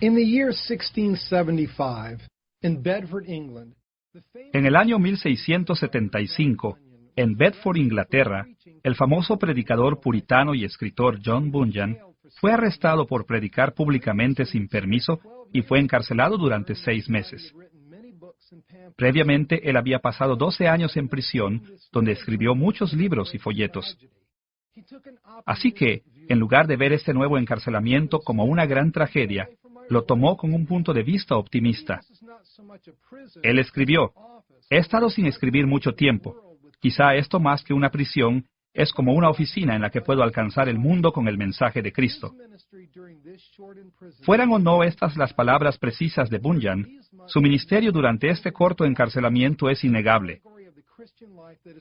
In the year 1675, in Bedford, England, En el año 1675, en Bedford, Inglaterra, el famoso predicador puritano y escritor John Bunyan fue arrestado por predicar públicamente sin permiso y fue encarcelado durante 6 meses. Previamente, él había pasado 12 años en prisión, donde escribió muchos libros y folletos. Así que, en lugar de ver este nuevo encarcelamiento como una gran tragedia, lo tomó con un punto de vista optimista. Él escribió: «He estado sin escribir mucho tiempo. Quizá esto más que una prisión es como una oficina en la que puedo alcanzar el mundo con el mensaje de Cristo». Fueran o no estas las palabras precisas de Bunyan, su ministerio durante este corto encarcelamiento es innegable.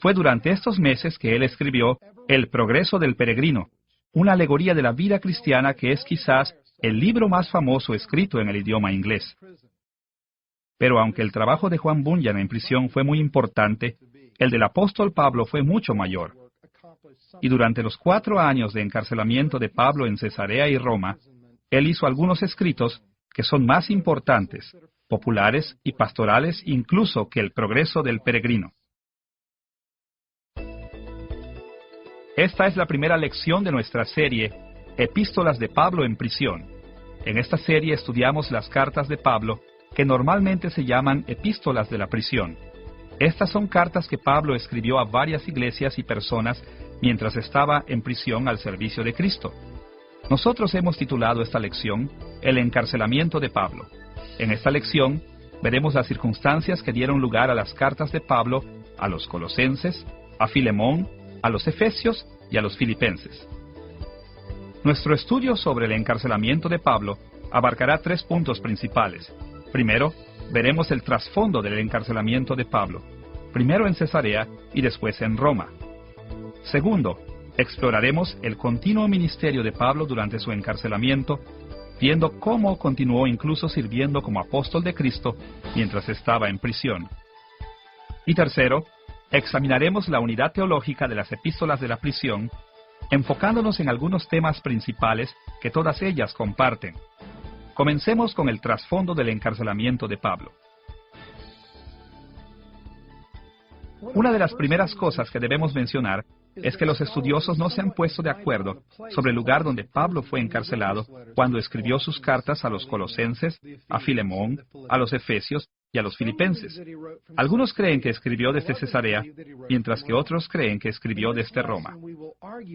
Fue durante estos meses que él escribió El progreso del peregrino, una alegoría de la vida cristiana que es quizás el libro más famoso escrito en el idioma inglés. Pero aunque el trabajo de Juan Bunyan en prisión fue muy importante, el del apóstol Pablo fue mucho mayor. Y durante los 4 años de encarcelamiento de Pablo en Cesarea y Roma, él hizo algunos escritos que son más importantes, populares y pastorales incluso que el progreso del peregrino. Esta es la primera lección de nuestra serie, Epístolas de Pablo en prisión. En esta serie estudiamos las cartas de Pablo, que normalmente se llaman epístolas de la prisión. Estas son cartas que Pablo escribió a varias iglesias y personas mientras estaba en prisión al servicio de Cristo. Nosotros hemos titulado esta lección El encarcelamiento de Pablo. En esta lección veremos las circunstancias que dieron lugar a las cartas de Pablo a los Colosenses, a Filemón, a los Efesios y a los Filipenses. Nuestro estudio sobre el encarcelamiento de Pablo abarcará 3 puntos principales. Primero, veremos el trasfondo del encarcelamiento de Pablo, primero en Cesarea y después en Roma. Segundo, exploraremos el continuo ministerio de Pablo durante su encarcelamiento, viendo cómo continuó incluso sirviendo como apóstol de Cristo mientras estaba en prisión. Y tercero, examinaremos la unidad teológica de las epístolas de la prisión, enfocándonos en algunos temas principales que todas ellas comparten. Comencemos con el trasfondo del encarcelamiento de Pablo. Una de las primeras cosas que debemos mencionar es que los estudiosos no se han puesto de acuerdo sobre el lugar donde Pablo fue encarcelado cuando escribió sus cartas a los Colosenses, a Filemón, a los Efesios y a los Filipenses. Algunos creen que escribió desde Cesarea, mientras que otros creen que escribió desde Roma.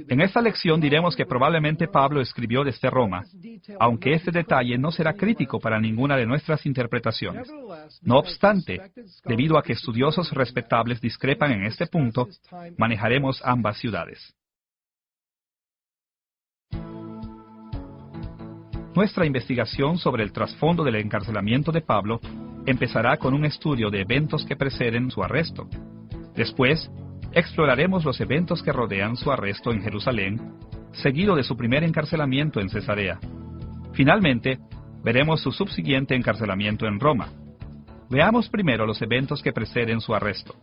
En esta lección diremos que probablemente Pablo escribió desde Roma, aunque este detalle no será crítico para ninguna de nuestras interpretaciones. No obstante, debido a que estudiosos respetables discrepan en este punto, manejaremos ambas ciudades. Nuestra investigación sobre el trasfondo del encarcelamiento de Pablo empezará con un estudio de eventos que preceden su arresto. Después, exploraremos los eventos que rodean su arresto en Jerusalén, seguido de su primer encarcelamiento en Cesarea. Finalmente, veremos su subsiguiente encarcelamiento en Roma. Veamos primero los eventos que preceden su arresto.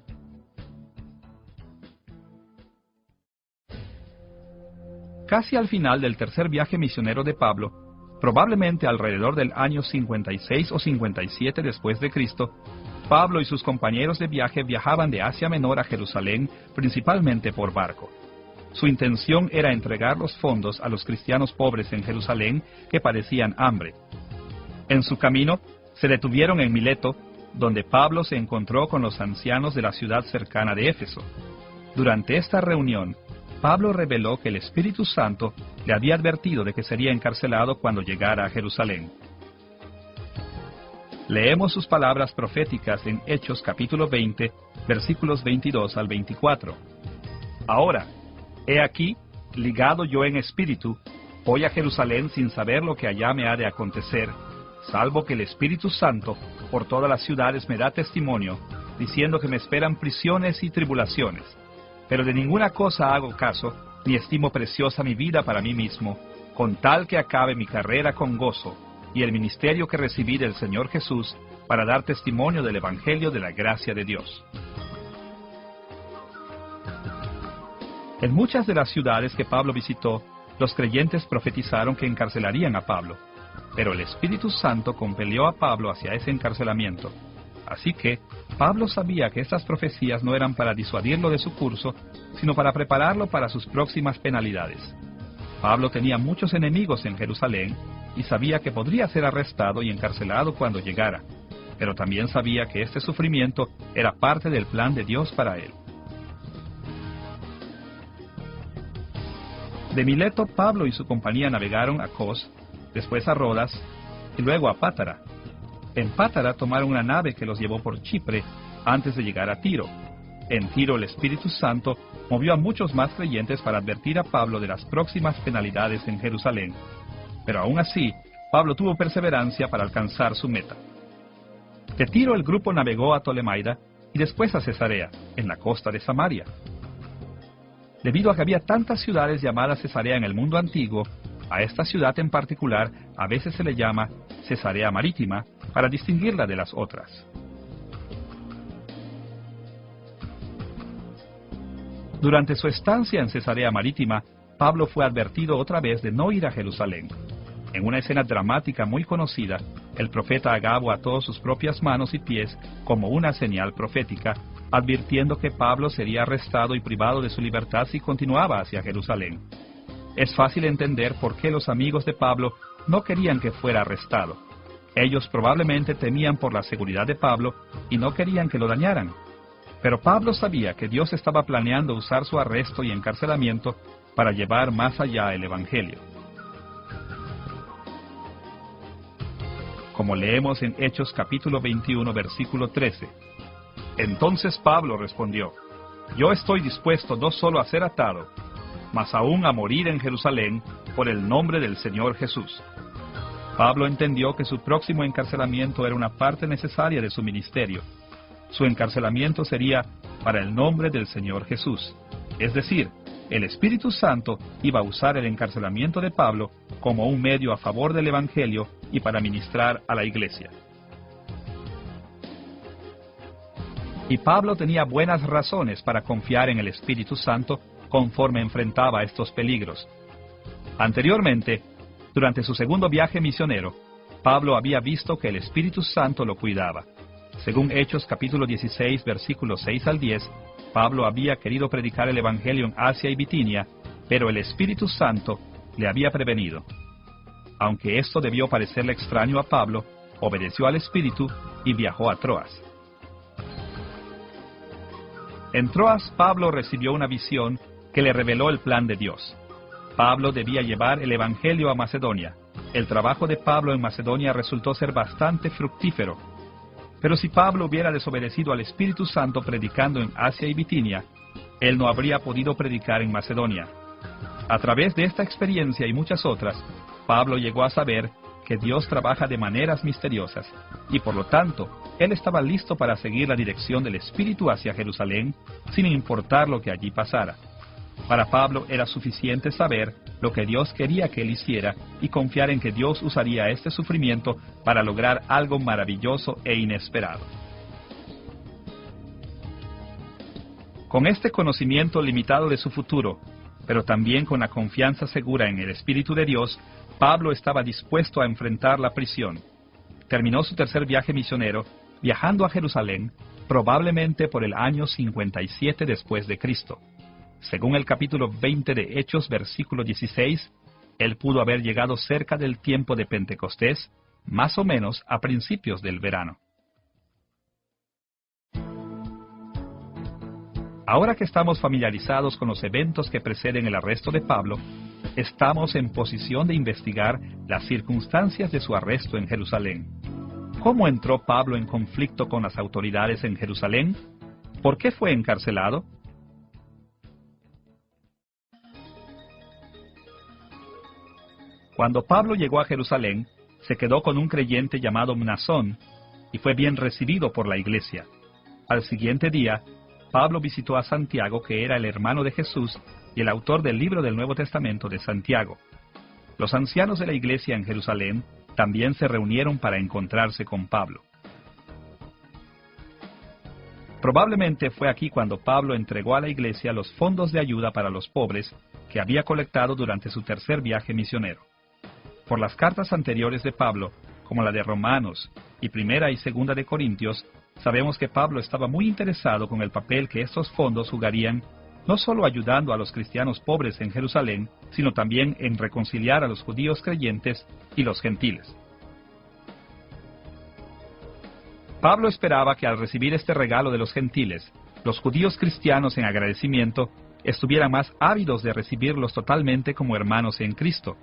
Casi al final del tercer viaje misionero de Pablo, probablemente alrededor del año 56 o 57 después de Cristo, Pablo y sus compañeros de viaje viajaban de Asia Menor a Jerusalén principalmente por barco. Su intención era entregar los fondos a los cristianos pobres en Jerusalén que padecían hambre. En su camino, se detuvieron en Mileto, donde Pablo se encontró con los ancianos de la ciudad cercana de Éfeso. Durante esta reunión, Pablo reveló que el Espíritu Santo le había advertido de que sería encarcelado cuando llegara a Jerusalén. Leemos sus palabras proféticas en Hechos capítulo 20, versículos 22 al 24. Ahora, he aquí, ligado yo en espíritu, voy a Jerusalén sin saber lo que allá me ha de acontecer, salvo que el Espíritu Santo por todas las ciudades me da testimonio, diciendo que me esperan prisiones y tribulaciones. Pero de ninguna cosa hago caso, ni estimo preciosa mi vida para mí mismo, con tal que acabe mi carrera con gozo, y el ministerio que recibí del Señor Jesús, para dar testimonio del Evangelio de la gracia de Dios. En muchas de las ciudades que Pablo visitó, los creyentes profetizaron que encarcelarían a Pablo. pero el Espíritu Santo compelió a Pablo hacia ese encarcelamiento. Así que Pablo sabía que estas profecías no eran para disuadirlo de su curso, sino para prepararlo para sus próximas penalidades. Pablo tenía muchos enemigos en Jerusalén y sabía que podría ser arrestado y encarcelado cuando llegara, pero también sabía que este sufrimiento era parte del plan de Dios para él. De Mileto, Pablo y su compañía navegaron a Cos, después a Rodas y luego a Pátara. En Pátara tomaron una nave que los llevó por Chipre antes de llegar a Tiro. En Tiro el Espíritu Santo movió a muchos más creyentes para advertir a Pablo de las próximas penalidades en Jerusalén. Pero aún así, Pablo tuvo perseverancia para alcanzar su meta. De Tiro el grupo navegó a Tolemaida y después a Cesarea, en la costa de Samaria. Debido a que había tantas ciudades llamadas Cesarea en el mundo antiguo, a esta ciudad en particular a veces se le llama Cesarea Marítima para distinguirla de las otras. Durante su estancia en Cesarea Marítima, Pablo fue advertido otra vez de no ir a Jerusalén. En una escena dramática muy conocida, el profeta Agabo ató sus propias manos y pies como una señal profética, advirtiendo que Pablo sería arrestado y privado de su libertad si continuaba hacia Jerusalén. Es fácil entender por qué los amigos de Pablo no querían que fuera arrestado. Ellos probablemente temían por la seguridad de Pablo y no querían que lo dañaran. Pero Pablo sabía que Dios estaba planeando usar su arresto y encarcelamiento para llevar más allá el Evangelio. Como leemos en Hechos capítulo 21, versículo 13. Entonces Pablo respondió: Yo estoy dispuesto no solo a ser atado, mas aún a morir en Jerusalén por el nombre del Señor Jesús. Pablo entendió que su próximo encarcelamiento era una parte necesaria de su ministerio. Su encarcelamiento sería para el nombre del Señor Jesús. Es decir, el Espíritu Santo iba a usar el encarcelamiento de Pablo como un medio a favor del Evangelio y para ministrar a la iglesia. Y Pablo tenía buenas razones para confiar en el Espíritu Santo conforme enfrentaba estos peligros. Anteriormente, durante su segundo viaje misionero, Pablo había visto que el Espíritu Santo lo cuidaba. Según Hechos capítulo 16, versículos 6 al 10, Pablo había querido predicar el Evangelio en Asia y Bitinia, pero el Espíritu Santo le había prevenido. Aunque esto debió parecerle extraño a Pablo, obedeció al Espíritu y viajó a Troas. En Troas, Pablo recibió una visión que le reveló el plan de Dios. Pablo debía llevar el Evangelio a Macedonia. El trabajo de Pablo en Macedonia resultó ser bastante fructífero. Pero si Pablo hubiera desobedecido al Espíritu Santo predicando en Asia y Bitinia, él no habría podido predicar en Macedonia. A través de esta experiencia y muchas otras, Pablo llegó a saber que Dios trabaja de maneras misteriosas, y por lo tanto, él estaba listo para seguir la dirección del Espíritu hacia Jerusalén, sin importar lo que allí pasara. Para Pablo era suficiente saber lo que Dios quería que él hiciera y confiar en que Dios usaría este sufrimiento para lograr algo maravilloso e inesperado. Con este conocimiento limitado de su futuro, pero también con la confianza segura en el Espíritu de Dios, Pablo estaba dispuesto a enfrentar la prisión. Terminó su tercer viaje misionero, viajando a Jerusalén, probablemente por el año 57 después de Cristo. Según el capítulo 20 de Hechos, versículo 16, él pudo haber llegado cerca del tiempo de Pentecostés, más o menos a principios del verano. Ahora que estamos familiarizados con los eventos que preceden el arresto de Pablo, estamos en posición de investigar las circunstancias de su arresto en Jerusalén. ¿Cómo entró Pablo en conflicto con las autoridades en Jerusalén? ¿Por qué fue encarcelado? Cuando Pablo llegó a Jerusalén, se quedó con un creyente llamado Mnasón y fue bien recibido por la iglesia. Al siguiente día, Pablo visitó a Santiago, que era el hermano de Jesús y el autor del libro del Nuevo Testamento de Santiago. Los ancianos de la iglesia en Jerusalén también se reunieron para encontrarse con Pablo. Probablemente fue aquí cuando Pablo entregó a la iglesia los fondos de ayuda para los pobres que había colectado durante su tercer viaje misionero. Por las cartas anteriores de Pablo, como la de Romanos y Primera y Segunda de Corintios, sabemos que Pablo estaba muy interesado con el papel que estos fondos jugarían, no solo ayudando a los cristianos pobres en Jerusalén, sino también en reconciliar a los judíos creyentes y los gentiles. Pablo esperaba que al recibir este regalo de los gentiles, los judíos cristianos en agradecimiento estuvieran más ávidos de recibirlos totalmente como hermanos en Cristo.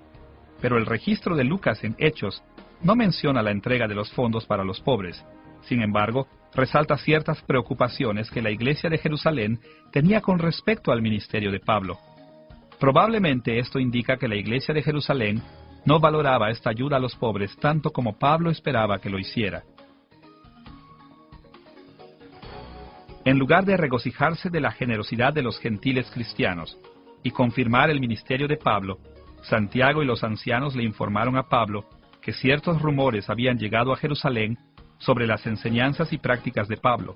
Pero el registro de Lucas en Hechos no menciona la entrega de los fondos para los pobres. Sin embargo, resalta ciertas preocupaciones que la iglesia de Jerusalén tenía con respecto al ministerio de Pablo. Probablemente esto indica que la iglesia de Jerusalén no valoraba esta ayuda a los pobres tanto como Pablo esperaba que lo hiciera. En lugar de regocijarse de la generosidad de los gentiles cristianos y confirmar el ministerio de Pablo, Santiago y los ancianos le informaron a Pablo que ciertos rumores habían llegado a Jerusalén sobre las enseñanzas y prácticas de Pablo.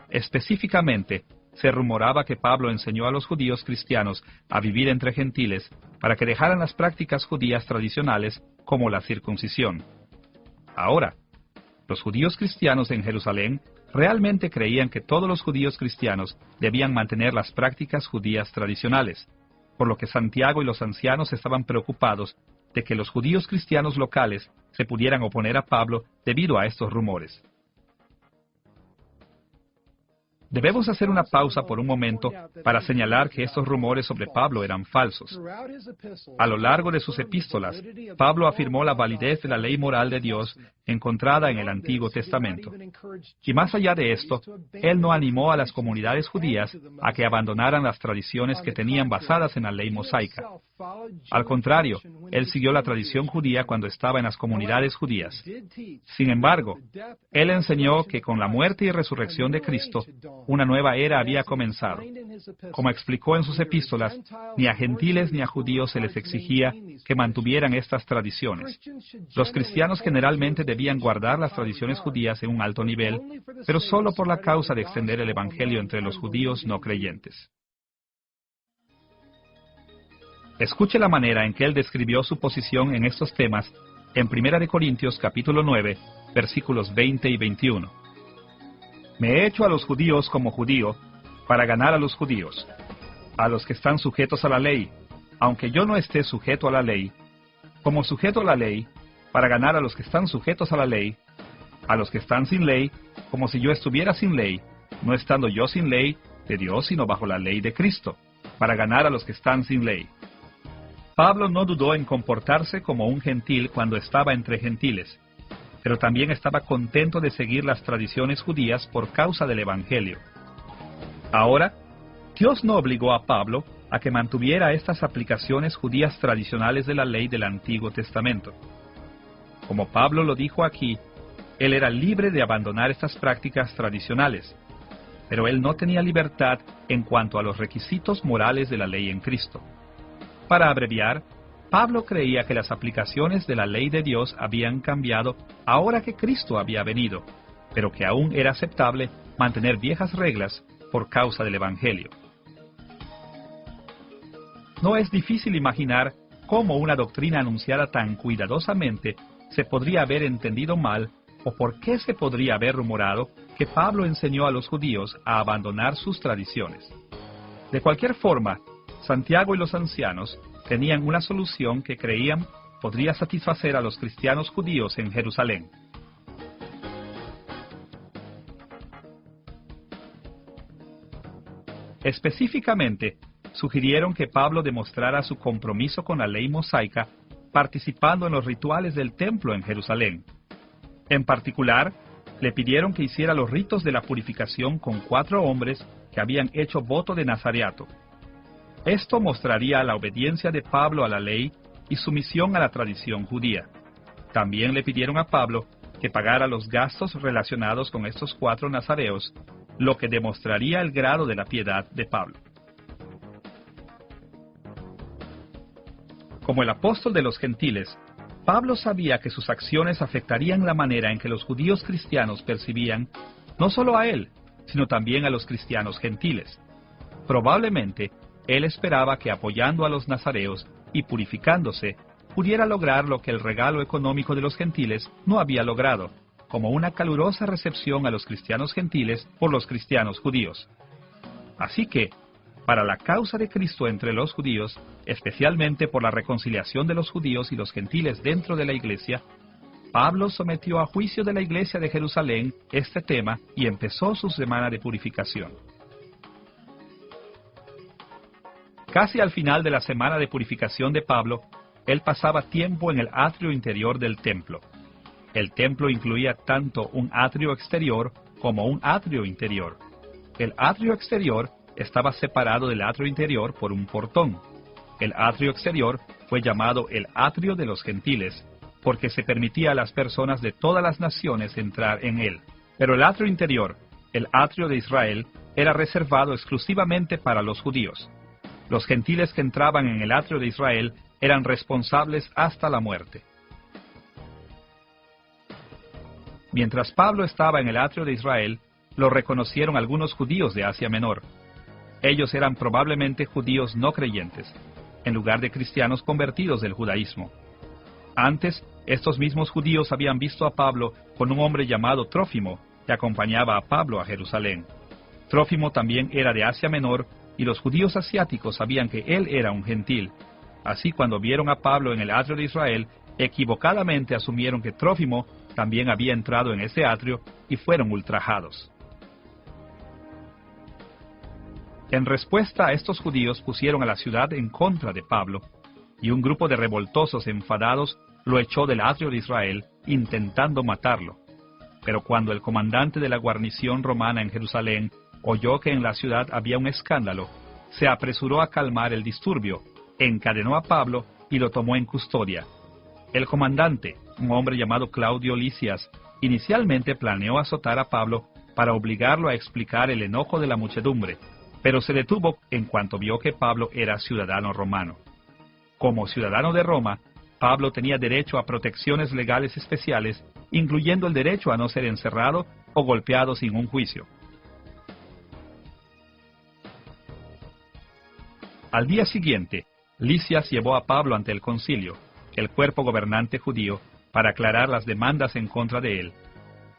Específicamente, se rumoraba que Pablo enseñó a los judíos cristianos a vivir entre gentiles para que dejaran las prácticas judías tradicionales como la circuncisión. Ahora, los judíos cristianos en Jerusalén realmente creían que todos los judíos cristianos debían mantener las prácticas judías tradicionales, por lo que Santiago y los ancianos estaban preocupados de que los judíos cristianos locales se pudieran oponer a Pablo debido a estos rumores. Debemos hacer una pausa por un momento para señalar que estos rumores sobre Pablo eran falsos. A lo largo de sus epístolas, Pablo afirmó la validez de la ley moral de Dios encontrada en el Antiguo Testamento. Y más allá de esto, él no animó a las comunidades judías a que abandonaran las tradiciones que tenían basadas en la ley mosaica. Al contrario, él siguió la tradición judía cuando estaba en las comunidades judías. Sin embargo, él enseñó que con la muerte y resurrección de Cristo, una nueva era había comenzado. Como explicó en sus epístolas, ni a gentiles ni a judíos se les exigía que mantuvieran estas tradiciones. Los cristianos generalmente debían guardar las tradiciones judías en un alto nivel, pero solo por la causa de extender el evangelio entre los judíos no creyentes. Escuche la manera en que él describió su posición en estos temas en 1 Corintios capítulo 9, versículos 20 y 21. Me he hecho a los judíos como judío, para ganar a los judíos, a los que están sujetos a la ley, aunque yo no esté sujeto a la ley, como sujeto a la ley, para ganar a los que están sujetos a la ley, a los que están sin ley, como si yo estuviera sin ley, no estando yo sin ley de Dios, sino bajo la ley de Cristo, para ganar a los que están sin ley. Pablo no dudó en comportarse como un gentil cuando estaba entre gentiles, pero también estaba contento de seguir las tradiciones judías por causa del Evangelio. Ahora, Dios no obligó a Pablo a que mantuviera estas aplicaciones judías tradicionales de la ley del Antiguo Testamento. Como Pablo lo dijo aquí, él era libre de abandonar estas prácticas tradicionales, pero él no tenía libertad en cuanto a los requisitos morales de la ley en Cristo. Para abreviar, Pablo creía que las aplicaciones de la ley de Dios habían cambiado ahora que Cristo había venido, pero que aún era aceptable mantener viejas reglas por causa del Evangelio. No es difícil imaginar cómo una doctrina anunciada tan cuidadosamente se podría haber entendido mal o por qué se podría haber rumorado que Pablo enseñó a los judíos a abandonar sus tradiciones. De cualquier forma, Santiago y los ancianos tenían una solución que creían podría satisfacer a los cristianos judíos en Jerusalén. Específicamente, sugirieron que Pablo demostrara su compromiso con la ley mosaica participando en los rituales del templo en Jerusalén. En particular, le pidieron que hiciera los ritos de la purificación con 4 hombres que habían hecho voto de nazareato. Esto mostraría la obediencia de Pablo a la ley y sumisión a la tradición judía. También le pidieron a Pablo que pagara los gastos relacionados con estos 4 nazareos, lo que demostraría el grado de la piedad de Pablo. Como el apóstol de los gentiles, Pablo sabía que sus acciones afectarían la manera en que los judíos cristianos percibían no solo a él, sino también a los cristianos gentiles. Probablemente, él esperaba que apoyando a los nazareos y purificándose, pudiera lograr lo que el regalo económico de los gentiles no había logrado, como una calurosa recepción a los cristianos gentiles por los cristianos judíos. Así que, para la causa de Cristo entre los judíos, especialmente por la reconciliación de los judíos y los gentiles dentro de la iglesia, Pablo sometió a juicio de la iglesia de Jerusalén este tema y empezó su semana de purificación. Casi al final de la semana de purificación de Pablo, él pasaba tiempo en el atrio interior del templo. El templo incluía tanto un atrio exterior como un atrio interior. El atrio exterior estaba separado del atrio interior por un portón. El atrio exterior fue llamado el atrio de los gentiles, porque se permitía a las personas de todas las naciones entrar en él. Pero el atrio interior, el atrio de Israel, era reservado exclusivamente para los judíos. Los gentiles que entraban en el atrio de Israel eran responsables hasta la muerte. Mientras Pablo estaba en el atrio de Israel, lo reconocieron algunos judíos de Asia Menor. Ellos eran probablemente judíos no creyentes, en lugar de cristianos convertidos del judaísmo. Antes, estos mismos judíos habían visto a Pablo con un hombre llamado Trófimo, que acompañaba a Pablo a Jerusalén. Trófimo también era de Asia Menor, y los judíos asiáticos sabían que él era un gentil. Así, cuando vieron a Pablo en el atrio de Israel, equivocadamente asumieron que Trófimo también había entrado en ese atrio y fueron ultrajados. En respuesta a estos judíos pusieron a la ciudad en contra de Pablo, y un grupo de revoltosos enfadados lo echó del atrio de Israel, intentando matarlo. Pero cuando el comandante de la guarnición romana en Jerusalén oyó que en la ciudad había un escándalo, se apresuró a calmar el disturbio, encadenó a Pablo y lo tomó en custodia. El comandante, un hombre llamado Claudio Lisias, inicialmente planeó azotar a Pablo para obligarlo a explicar el enojo de la muchedumbre, pero se detuvo en cuanto vio que Pablo era ciudadano romano. Como ciudadano de Roma, Pablo tenía derecho a protecciones legales especiales, incluyendo el derecho a no ser encerrado o golpeado sin un juicio. Al día siguiente, Lisias llevó a Pablo ante el concilio, el cuerpo gobernante judío, para aclarar las demandas en contra de él.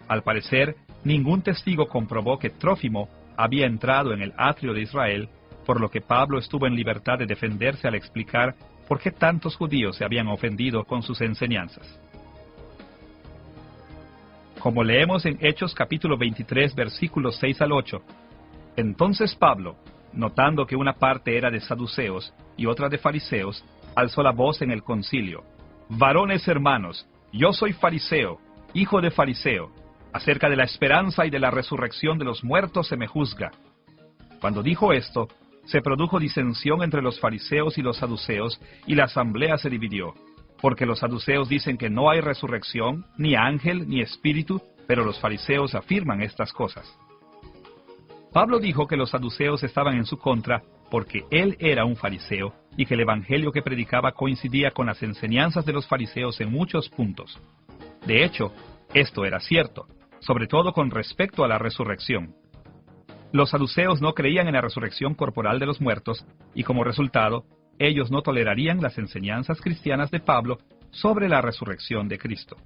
Al parecer, ningún testigo comprobó que Trófimo había entrado en el atrio de Israel, por lo que Pablo estuvo en libertad de defenderse al explicar por qué tantos judíos se habían ofendido con sus enseñanzas. Como leemos en Hechos capítulo 23, versículos 6 al 8, entonces Pablo, notando que una parte era de saduceos y otra de fariseos, alzó la voz en el concilio: «Varones hermanos, yo soy fariseo, hijo de fariseo. Acerca de la esperanza y de la resurrección de los muertos se me juzga». Cuando dijo esto, se produjo disensión entre los fariseos y los saduceos, y la asamblea se dividió, porque los saduceos dicen que no hay resurrección, ni ángel, ni espíritu, pero los fariseos afirman estas cosas. Pablo dijo que los saduceos estaban en su contra porque él era un fariseo y que el evangelio que predicaba coincidía con las enseñanzas de los fariseos en muchos puntos. De hecho, esto era cierto, sobre todo con respecto a la resurrección. Los saduceos no creían en la resurrección corporal de los muertos y, como resultado, ellos no tolerarían las enseñanzas cristianas de Pablo sobre la resurrección de Cristo.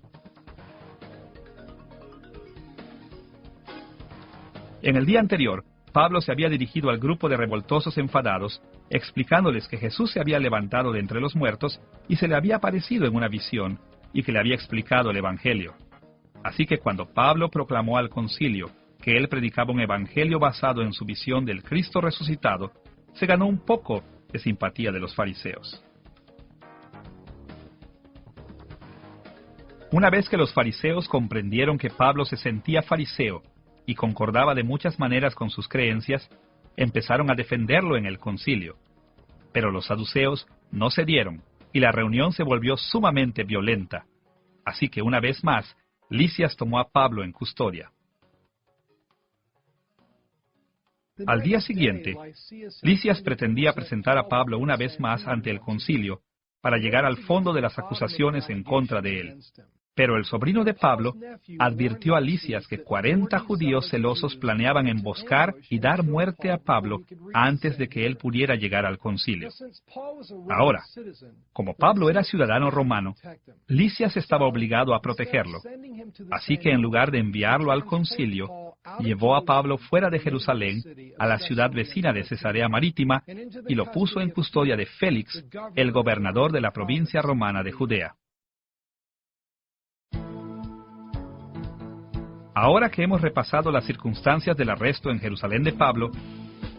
En el día anterior, Pablo se había dirigido al grupo de revoltosos enfadados, explicándoles que Jesús se había levantado de entre los muertos y se le había aparecido en una visión, y que le había explicado el Evangelio. Así que cuando Pablo proclamó al concilio que él predicaba un evangelio basado en su visión del Cristo resucitado, se ganó un poco de simpatía de los fariseos. Una vez que los fariseos comprendieron que Pablo se sentía fariseo y concordaba de muchas maneras con sus creencias, empezaron a defenderlo en el concilio. Pero los saduceos no cedieron, y la reunión se volvió sumamente violenta. Así que una vez más, Lisias tomó a Pablo en custodia. Al día siguiente, Lisias pretendía presentar a Pablo una vez más ante el concilio para llegar al fondo de las acusaciones en contra de él. Pero el sobrino de Pablo advirtió a Lisias que 40 judíos celosos planeaban emboscar y dar muerte a Pablo antes de que él pudiera llegar al concilio. Ahora, como Pablo era ciudadano romano, Lisias estaba obligado a protegerlo. Así que en lugar de enviarlo al concilio, llevó a Pablo fuera de Jerusalén, a la ciudad vecina de Cesarea Marítima, y lo puso en custodia de Félix, el gobernador de la provincia romana de Judea. Ahora que hemos repasado las circunstancias del arresto en Jerusalén de Pablo,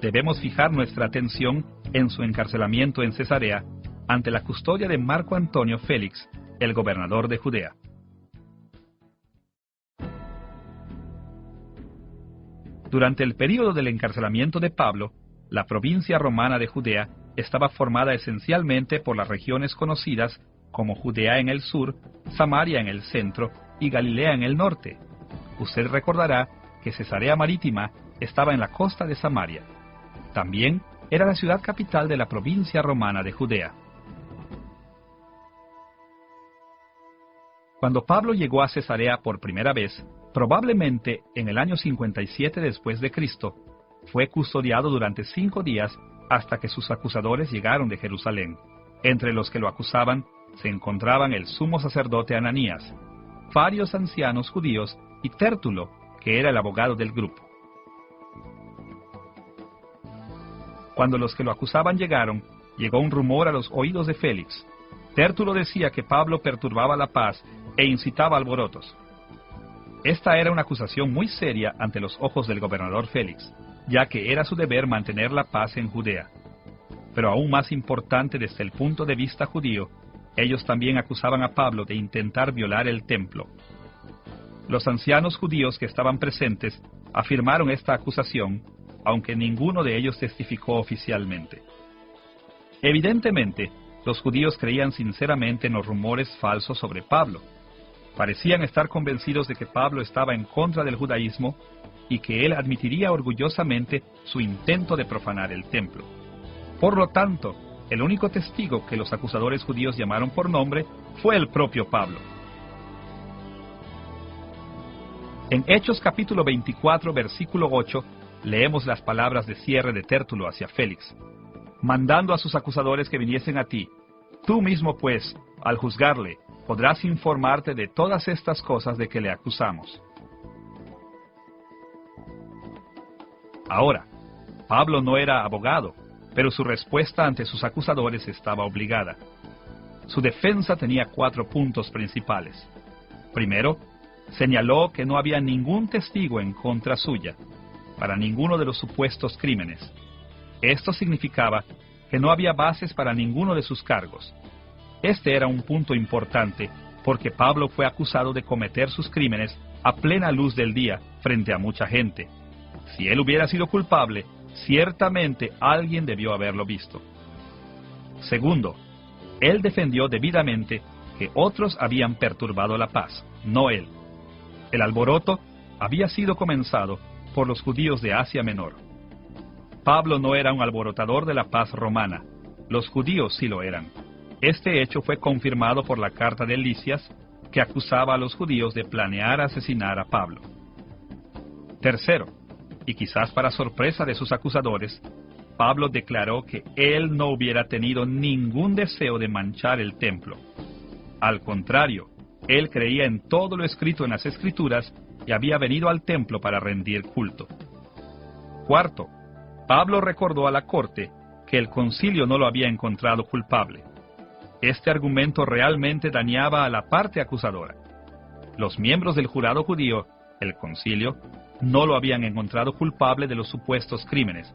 debemos fijar nuestra atención en su encarcelamiento en Cesarea, ante la custodia de Marco Antonio Félix, el gobernador de Judea. Durante el período del encarcelamiento de Pablo, la provincia romana de Judea estaba formada esencialmente por las regiones conocidas como Judea en el sur, Samaria en el centro y Galilea en el norte. Usted recordará que Cesarea Marítima estaba en la costa de Samaria. También era la ciudad capital de la provincia romana de Judea. Cuando Pablo llegó a Cesarea por primera vez, probablemente en el año 57 después de Cristo, fue custodiado durante 5 días hasta que sus acusadores llegaron de Jerusalén. Entre los que lo acusaban se encontraban el sumo sacerdote Ananías, varios ancianos judíos y Tértulo, que era el abogado del grupo. Cuando los que lo acusaban llegaron, llegó un rumor a los oídos de Félix. Tértulo decía que Pablo perturbaba la paz e incitaba alborotos. Esta era una acusación muy seria ante los ojos del gobernador Félix, ya que era su deber mantener la paz en Judea. Pero aún más importante desde el punto de vista judío, ellos también acusaban a Pablo de intentar violar el templo. Los ancianos judíos que estaban presentes afirmaron esta acusación, aunque ninguno de ellos testificó oficialmente. Evidentemente, los judíos creían sinceramente en los rumores falsos sobre Pablo. Parecían estar convencidos de que Pablo estaba en contra del judaísmo y que él admitiría orgullosamente su intento de profanar el templo. Por lo tanto, el único testigo que los acusadores judíos llamaron por nombre fue el propio Pablo. En Hechos capítulo 24, versículo 8, leemos las palabras de cierre de Tértulo hacia Félix, mandando a sus acusadores que viniesen a ti. Tú mismo, pues, al juzgarle, podrás informarte de todas estas cosas de que le acusamos. Ahora, Pablo no era abogado, pero su respuesta ante sus acusadores estaba obligada. Su defensa tenía 4 puntos principales. Primero, señaló que no había ningún testigo en contra suya, para ninguno de los supuestos crímenes. Esto significaba que no había bases para ninguno de sus cargos. Este era un punto importante, porque Pablo fue acusado de cometer sus crímenes a plena luz del día, frente a mucha gente. Si él hubiera sido culpable, ciertamente alguien debió haberlo visto. Segundo, él defendió debidamente que otros habían perturbado la paz, no él. El alboroto había sido comenzado por los judíos de Asia Menor. Pablo no era un alborotador de la paz romana, los judíos sí lo eran. Este hecho fue confirmado por la carta de Lisias, que acusaba a los judíos de planear asesinar a Pablo. Tercero, y quizás para sorpresa de sus acusadores, Pablo declaró que él no hubiera tenido ningún deseo de manchar el templo. Al contrario, él creía en todo lo escrito en las Escrituras y había venido al templo para rendir culto. Cuarto, Pablo recordó a la corte que el concilio no lo había encontrado culpable. Este argumento realmente dañaba a la parte acusadora. Los miembros del jurado judío, el concilio, no lo habían encontrado culpable de los supuestos crímenes.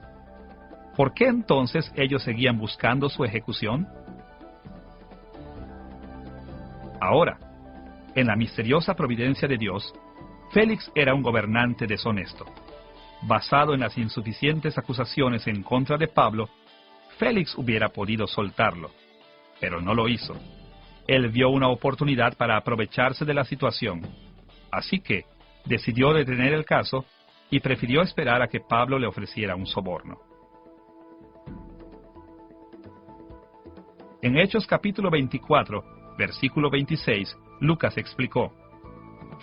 ¿Por qué entonces ellos seguían buscando su ejecución? Ahora, en la misteriosa providencia de Dios, Félix era un gobernante deshonesto. Basado en las insuficientes acusaciones en contra de Pablo, Félix hubiera podido soltarlo, pero no lo hizo. Él vio una oportunidad para aprovecharse de la situación, así que decidió detener el caso y prefirió esperar a que Pablo le ofreciera un soborno. En Hechos capítulo 24, versículo 26, Lucas explicó: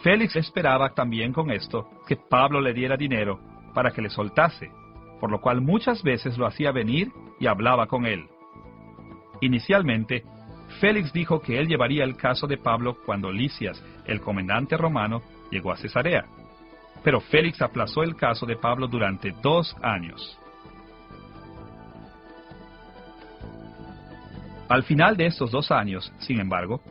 Félix esperaba también con esto que Pablo le diera dinero para que le soltase, por lo cual muchas veces lo hacía venir y hablaba con él. Inicialmente, Félix dijo que él llevaría el caso de Pablo cuando Lisias, el comandante romano, llegó a Cesarea. Pero Félix aplazó el caso de Pablo durante 2 años. Al final de estos 2 años, sin embargo,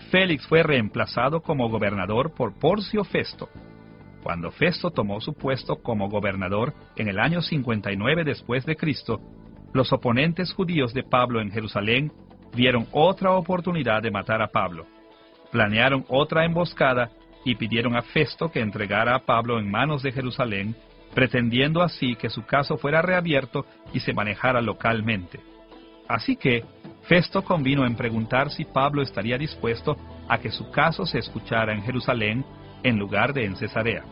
Félix fue reemplazado como gobernador por Porcio Festo. Cuando Festo tomó su puesto como gobernador en el año 59 después de Cristo, los oponentes judíos de Pablo en Jerusalén vieron otra oportunidad de matar a Pablo. Planearon otra emboscada y pidieron a Festo que entregara a Pablo en manos de Jerusalén, pretendiendo así que su caso fuera reabierto y se manejara localmente. Así que Festo convino en preguntar si Pablo estaría dispuesto a que su caso se escuchara en Jerusalén en lugar de en Cesarea.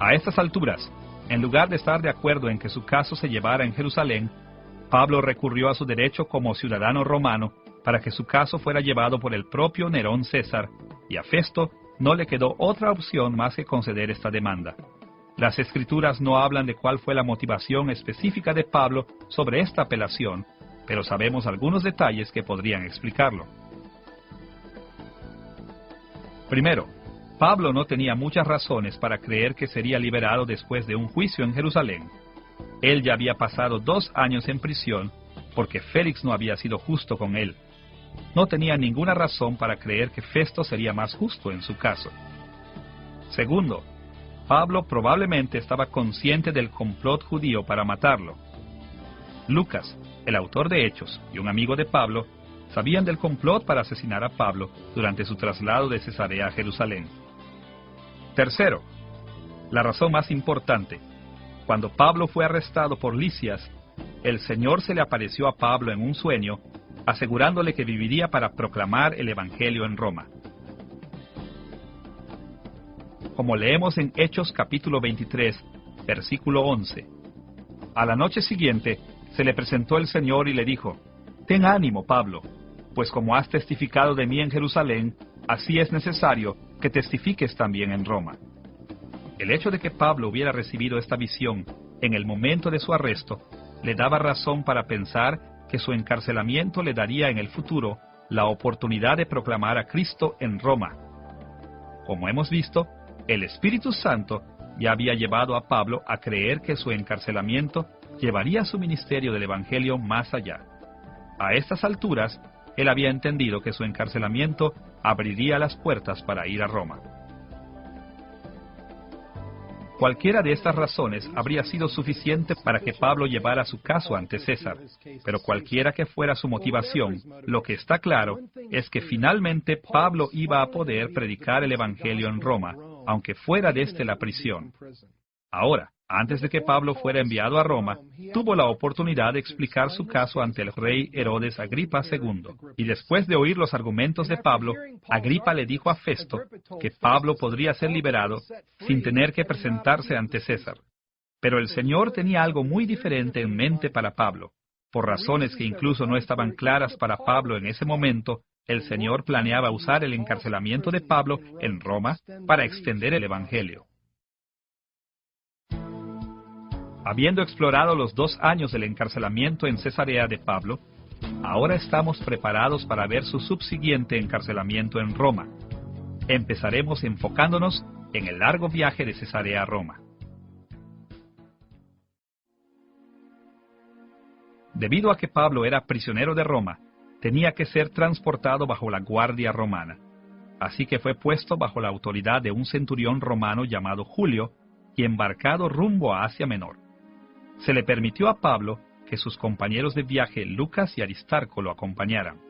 A estas alturas, en lugar de estar de acuerdo en que su caso se llevara en Jerusalén, Pablo recurrió a su derecho como ciudadano romano para que su caso fuera llevado por el propio Nerón César, y a Festo no le quedó otra opción más que conceder esta demanda. Las Escrituras no hablan de cuál fue la motivación específica de Pablo sobre esta apelación, pero sabemos algunos detalles que podrían explicarlo. Primero, Pablo no tenía muchas razones para creer que sería liberado después de un juicio en Jerusalén. Él ya había pasado 2 años en prisión porque Félix no había sido justo con él. No tenía ninguna razón para creer que Festo sería más justo en su caso. Segundo, Pablo probablemente estaba consciente del complot judío para matarlo. Lucas, el autor de Hechos y un amigo de Pablo, sabían del complot para asesinar a Pablo durante su traslado de Cesarea a Jerusalén. Tercero, la razón más importante: cuando Pablo fue arrestado por Lisias, el Señor se le apareció a Pablo en un sueño, asegurándole que viviría para proclamar el Evangelio en Roma. Como leemos en Hechos capítulo 23, versículo 11, a la noche siguiente se le presentó el Señor y le dijo: «Ten ánimo, Pablo, pues como has testificado de mí en Jerusalén, así es necesario que testifiques también en Roma». El hecho de que Pablo hubiera recibido esta visión en el momento de su arresto le daba razón para pensar que su encarcelamiento le daría en el futuro la oportunidad de proclamar a Cristo en Roma. Como hemos visto, el Espíritu Santo ya había llevado a Pablo a creer que su encarcelamiento llevaría su ministerio del Evangelio más allá. A estas alturas, él había entendido que su encarcelamiento abriría las puertas para ir a Roma. Cualquiera de estas razones habría sido suficiente para que Pablo llevara su caso ante César, pero cualquiera que fuera su motivación, lo que está claro es que finalmente Pablo iba a poder predicar el Evangelio en Roma, aunque fuera desde la prisión. Ahora, antes de que Pablo fuera enviado a Roma, tuvo la oportunidad de explicar su caso ante el rey Herodes Agripa II. Y después de oír los argumentos de Pablo, Agripa le dijo a Festo que Pablo podría ser liberado sin tener que presentarse ante César. Pero el Señor tenía algo muy diferente en mente para Pablo. Por razones que incluso no estaban claras para Pablo en ese momento, el Señor planeaba usar el encarcelamiento de Pablo en Roma para extender el Evangelio. Habiendo explorado los 2 años del encarcelamiento en Cesarea de Pablo, ahora estamos preparados para ver su subsiguiente encarcelamiento en Roma. Empezaremos enfocándonos en el largo viaje de Cesarea a Roma. Debido a que Pablo era prisionero de Roma, tenía que ser transportado bajo la guardia romana. Así que fue puesto bajo la autoridad de un centurión romano llamado Julio y embarcado rumbo a Asia Menor. Se le permitió a Pablo que sus compañeros de viaje Lucas y Aristarco lo acompañaran.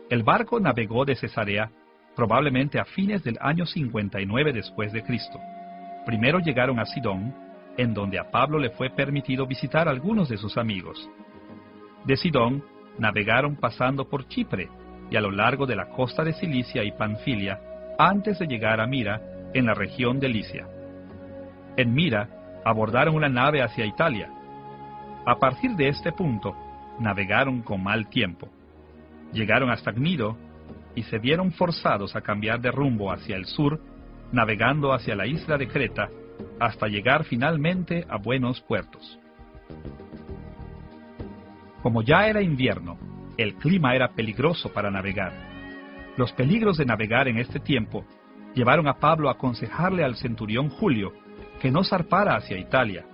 El barco navegó de Cesarea probablemente a fines del año 59 después de Cristo. Primero llegaron a Sidón, en donde a Pablo le fue permitido visitar a algunos de sus amigos. De Sidón navegaron pasando por Chipre y a lo largo de la costa de Cilicia y Panfilia, antes de llegar a Mira, en la región de Licia. En Mira, abordaron una nave hacia Italia. A partir de este punto, navegaron con mal tiempo. Llegaron hasta Gnido y se vieron forzados a cambiar de rumbo hacia el sur, navegando hacia la isla de Creta, hasta llegar finalmente a buenos puertos. Como ya era invierno, el clima era peligroso para navegar. Los peligros de navegar en este tiempo llevaron a Pablo a aconsejarle al centurión Julio que no zarpara hacia Italia.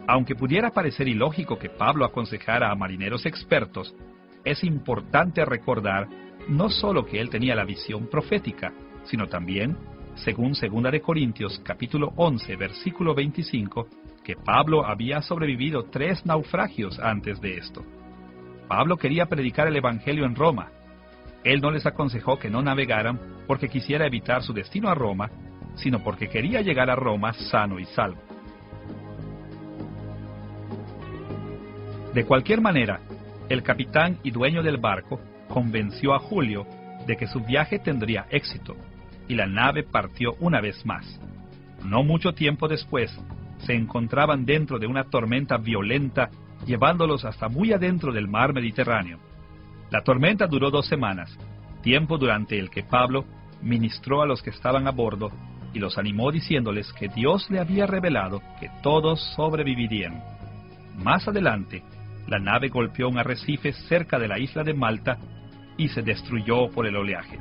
Aunque pudiera parecer ilógico que Pablo aconsejara a marineros expertos, es importante recordar no solo que él tenía la visión profética, sino también, según 2 de Corintios capítulo 11, versículo 25, que Pablo había sobrevivido 3 naufragios antes de esto. Pablo quería predicar el Evangelio en Roma. Él no les aconsejó que no navegaran porque quisiera evitar su destino a Roma, sino porque quería llegar a Roma sano y salvo. De cualquier manera, el capitán y dueño del barco convenció a Julio de que su viaje tendría éxito, y la nave partió una vez más. No mucho tiempo después, se encontraban dentro de una tormenta violenta, llevándolos hasta muy adentro del mar Mediterráneo. La tormenta duró 2 semanas, tiempo durante el que Pablo ministró a los que estaban a bordo y los animó diciéndoles que Dios le había revelado que todos sobrevivirían. Más adelante, la nave golpeó un arrecife cerca de la isla de Malta y se destruyó por el oleaje.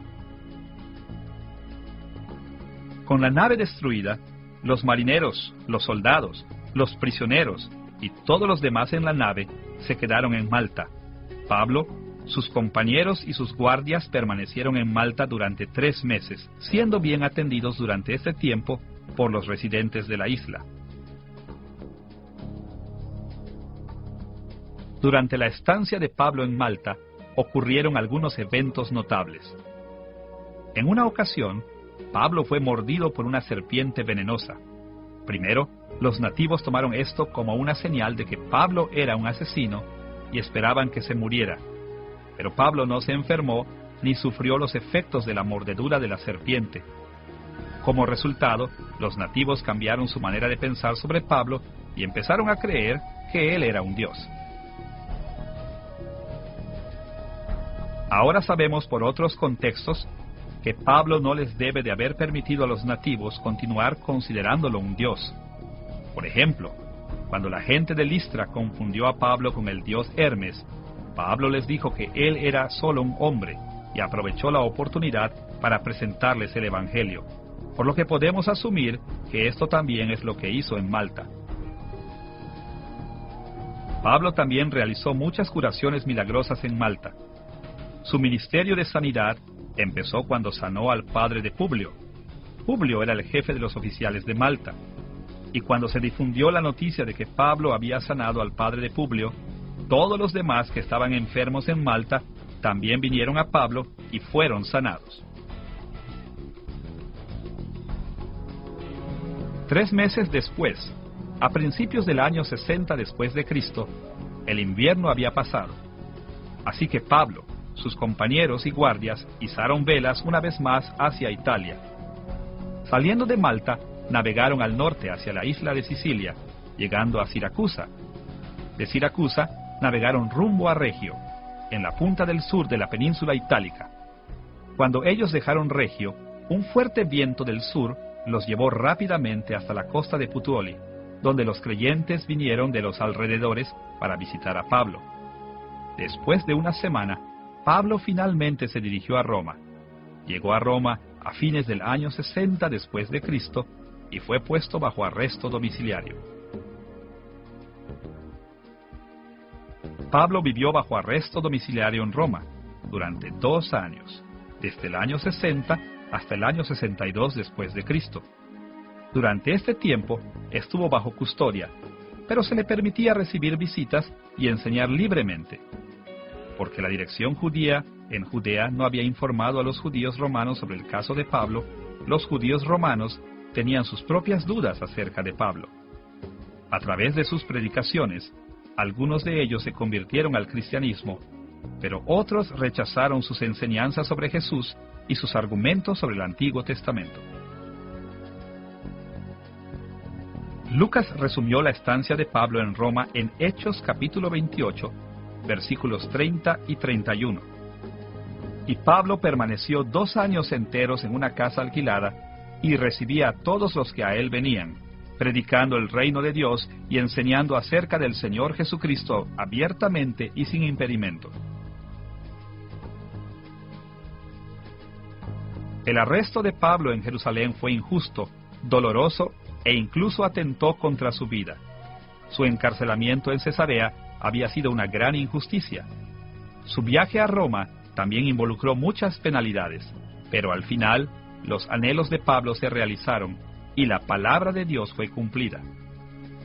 Con la nave destruida, los marineros, los soldados, los prisioneros y todos los demás en la nave se quedaron en Malta. Pablo, sus compañeros y sus guardias permanecieron en Malta durante 3 meses, siendo bien atendidos durante este tiempo por los residentes de la isla. Durante la estancia de Pablo en Malta, ocurrieron algunos eventos notables. En una ocasión, Pablo fue mordido por una serpiente venenosa. Primero, los nativos tomaron esto como una señal de que Pablo era un asesino y esperaban que se muriera. Pero Pablo no se enfermó ni sufrió los efectos de la mordedura de la serpiente. Como resultado, los nativos cambiaron su manera de pensar sobre Pablo y empezaron a creer que él era un dios. Ahora sabemos por otros contextos que Pablo no les debe de haber permitido a los nativos continuar considerándolo un dios. Por ejemplo, cuando la gente de Listra confundió a Pablo con el dios Hermes, Pablo les dijo que él era solo un hombre y aprovechó la oportunidad para presentarles el Evangelio, por lo que podemos asumir que esto también es lo que hizo en Malta. Pablo también realizó muchas curaciones milagrosas en Malta. Su ministerio de sanidad empezó cuando sanó al padre de Publio. Publio era el jefe de los oficiales de Malta. Y cuando se difundió la noticia de que Pablo había sanado al padre de Publio, todos los demás que estaban enfermos en Malta también vinieron a Pablo y fueron sanados. 3 meses después, a principios del año 60 después de Cristo, el invierno había pasado. Así que Pablo, sus compañeros y guardias izaron velas una vez más hacia Italia. Saliendo de Malta, navegaron al norte hacia la isla de Sicilia, llegando a Siracusa. De Siracusa, navegaron rumbo a Regio, en la punta del sur de la península itálica. Cuando ellos dejaron Regio, un fuerte viento del sur los llevó rápidamente hasta la costa de Putuoli, donde los creyentes vinieron de los alrededores para visitar a Pablo. Después de una semana, Pablo finalmente se dirigió a Roma. Llegó a Roma a fines del año 60 después de Cristo y fue puesto bajo arresto domiciliario. Pablo vivió bajo arresto domiciliario en Roma durante 2 años, desde el año 60 hasta el año 62 después de Cristo. Durante este tiempo estuvo bajo custodia, pero se le permitía recibir visitas y enseñar libremente. Porque la dirección judía en Judea no había informado a los judíos romanos sobre el caso de Pablo, los judíos romanos tenían sus propias dudas acerca de Pablo. A través de sus predicaciones, algunos de ellos se convirtieron al cristianismo, pero otros rechazaron sus enseñanzas sobre Jesús y sus argumentos sobre el Antiguo Testamento. Lucas resumió la estancia de Pablo en Roma en Hechos capítulo 28, versículos 30 y 31. Y Pablo permaneció 2 años enteros en una casa alquilada y recibía a todos los que a él venían, predicando el reino de Dios y enseñando acerca del Señor Jesucristo abiertamente y sin impedimento. El arresto de Pablo en Jerusalén fue injusto, doloroso e incluso atentó contra su vida. Su encarcelamiento en Cesarea había sido una gran injusticia. Su viaje a Roma también involucró muchas penalidades, pero al final los anhelos de Pablo se realizaron y la palabra de Dios fue cumplida.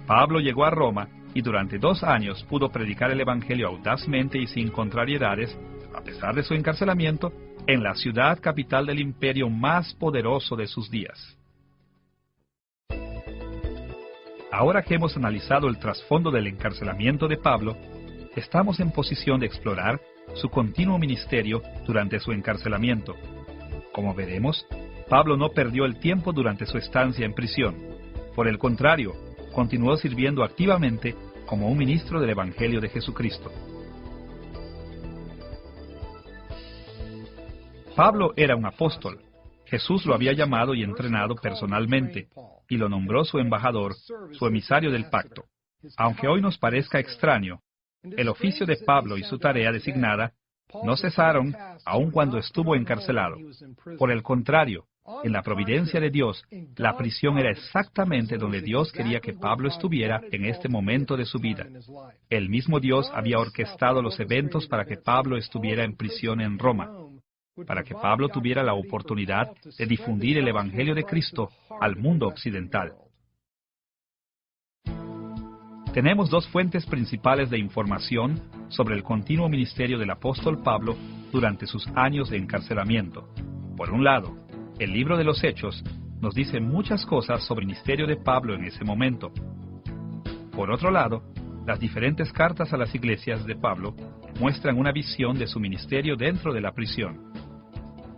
Pablo llegó a Roma y durante 2 años pudo predicar el Evangelio audazmente y sin contrariedades, a pesar de su encarcelamiento, en la ciudad capital del imperio más poderoso de sus días. Ahora que hemos analizado el trasfondo del encarcelamiento de Pablo, estamos en posición de explorar su continuo ministerio durante su encarcelamiento. Como veremos, Pablo no perdió el tiempo durante su estancia en prisión. Por el contrario, continuó sirviendo activamente como un ministro del Evangelio de Jesucristo. Pablo era un apóstol. Jesús lo había llamado y entrenado personalmente, y lo nombró su embajador, su emisario del pacto. Aunque hoy nos parezca extraño, el oficio de Pablo y su tarea designada no cesaron aun cuando estuvo encarcelado. Por el contrario, en la providencia de Dios, la prisión era exactamente donde Dios quería que Pablo estuviera en este momento de su vida. El mismo Dios había orquestado los eventos para que Pablo estuviera en prisión en Roma, para que Pablo tuviera la oportunidad de difundir el Evangelio de Cristo al mundo occidental. Tenemos 2 fuentes principales de información sobre el continuo ministerio del apóstol Pablo durante sus años de encarcelamiento. Por un lado, el libro de los Hechos nos dice muchas cosas sobre el ministerio de Pablo en ese momento. Por otro lado, las diferentes cartas a las iglesias de Pablo muestran una visión de su ministerio dentro de la prisión.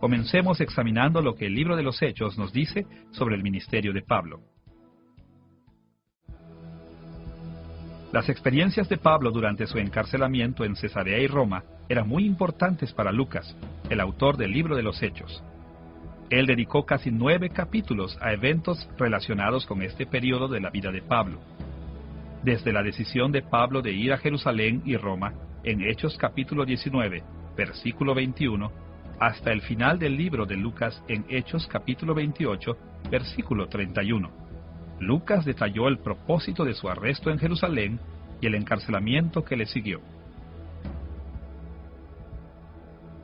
Comencemos examinando lo que el libro de los Hechos nos dice sobre el ministerio de Pablo. Las experiencias de Pablo durante su encarcelamiento en Cesarea y Roma eran muy importantes para Lucas, el autor del libro de los Hechos. Él dedicó casi 9 capítulos a eventos relacionados con este periodo de la vida de Pablo. Desde la decisión de Pablo de ir a Jerusalén y Roma, en Hechos capítulo 19, versículo 21, hasta el final del libro de Lucas en Hechos capítulo 28, versículo 31. Lucas detalló el propósito de su arresto en Jerusalén y el encarcelamiento que le siguió.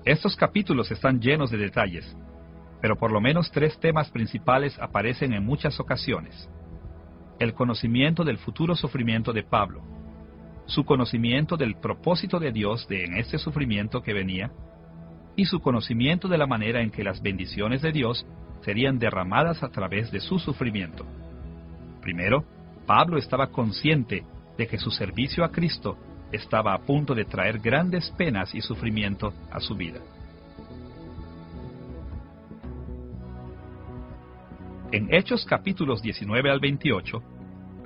Estos capítulos están llenos de detalles, pero por lo menos 3 temas principales aparecen en muchas ocasiones. El conocimiento del futuro sufrimiento de Pablo, su conocimiento del propósito de Dios en este sufrimiento que venía, y su conocimiento de la manera en que las bendiciones de Dios serían derramadas a través de su sufrimiento. Primero, Pablo estaba consciente de que su servicio a Cristo estaba a punto de traer grandes penas y sufrimiento a su vida. En Hechos capítulos 19 al 28,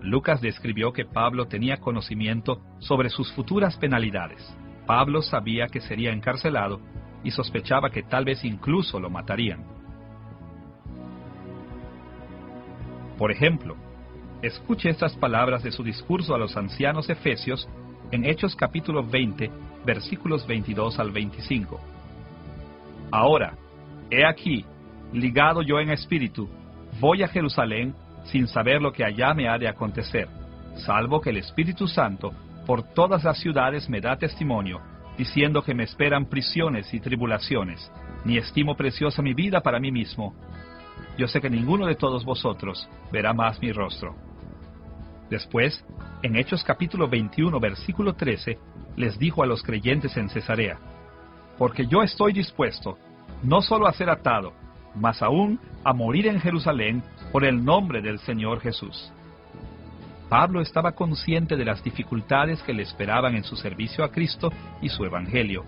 Lucas describió que Pablo tenía conocimiento sobre sus futuras penalidades. Pablo sabía que sería encarcelado y sospechaba que tal vez incluso lo matarían. Por ejemplo, escuche estas palabras de su discurso a los ancianos efesios en Hechos capítulo 20, versículos 22 al 25. Ahora, he aquí, ligado yo en espíritu, voy a Jerusalén sin saber lo que allá me ha de acontecer, salvo que el Espíritu Santo por todas las ciudades me da testimonio, diciendo que me esperan prisiones y tribulaciones, ni estimo preciosa mi vida para mí mismo. Yo sé que ninguno de todos vosotros verá más mi rostro. Después, en Hechos capítulo 21, versículo 13, les dijo a los creyentes en Cesarea: porque yo estoy dispuesto, no solo a ser atado, mas aún a morir en Jerusalén por el nombre del Señor Jesús. Pablo estaba consciente de las dificultades que le esperaban en su servicio a Cristo y su Evangelio,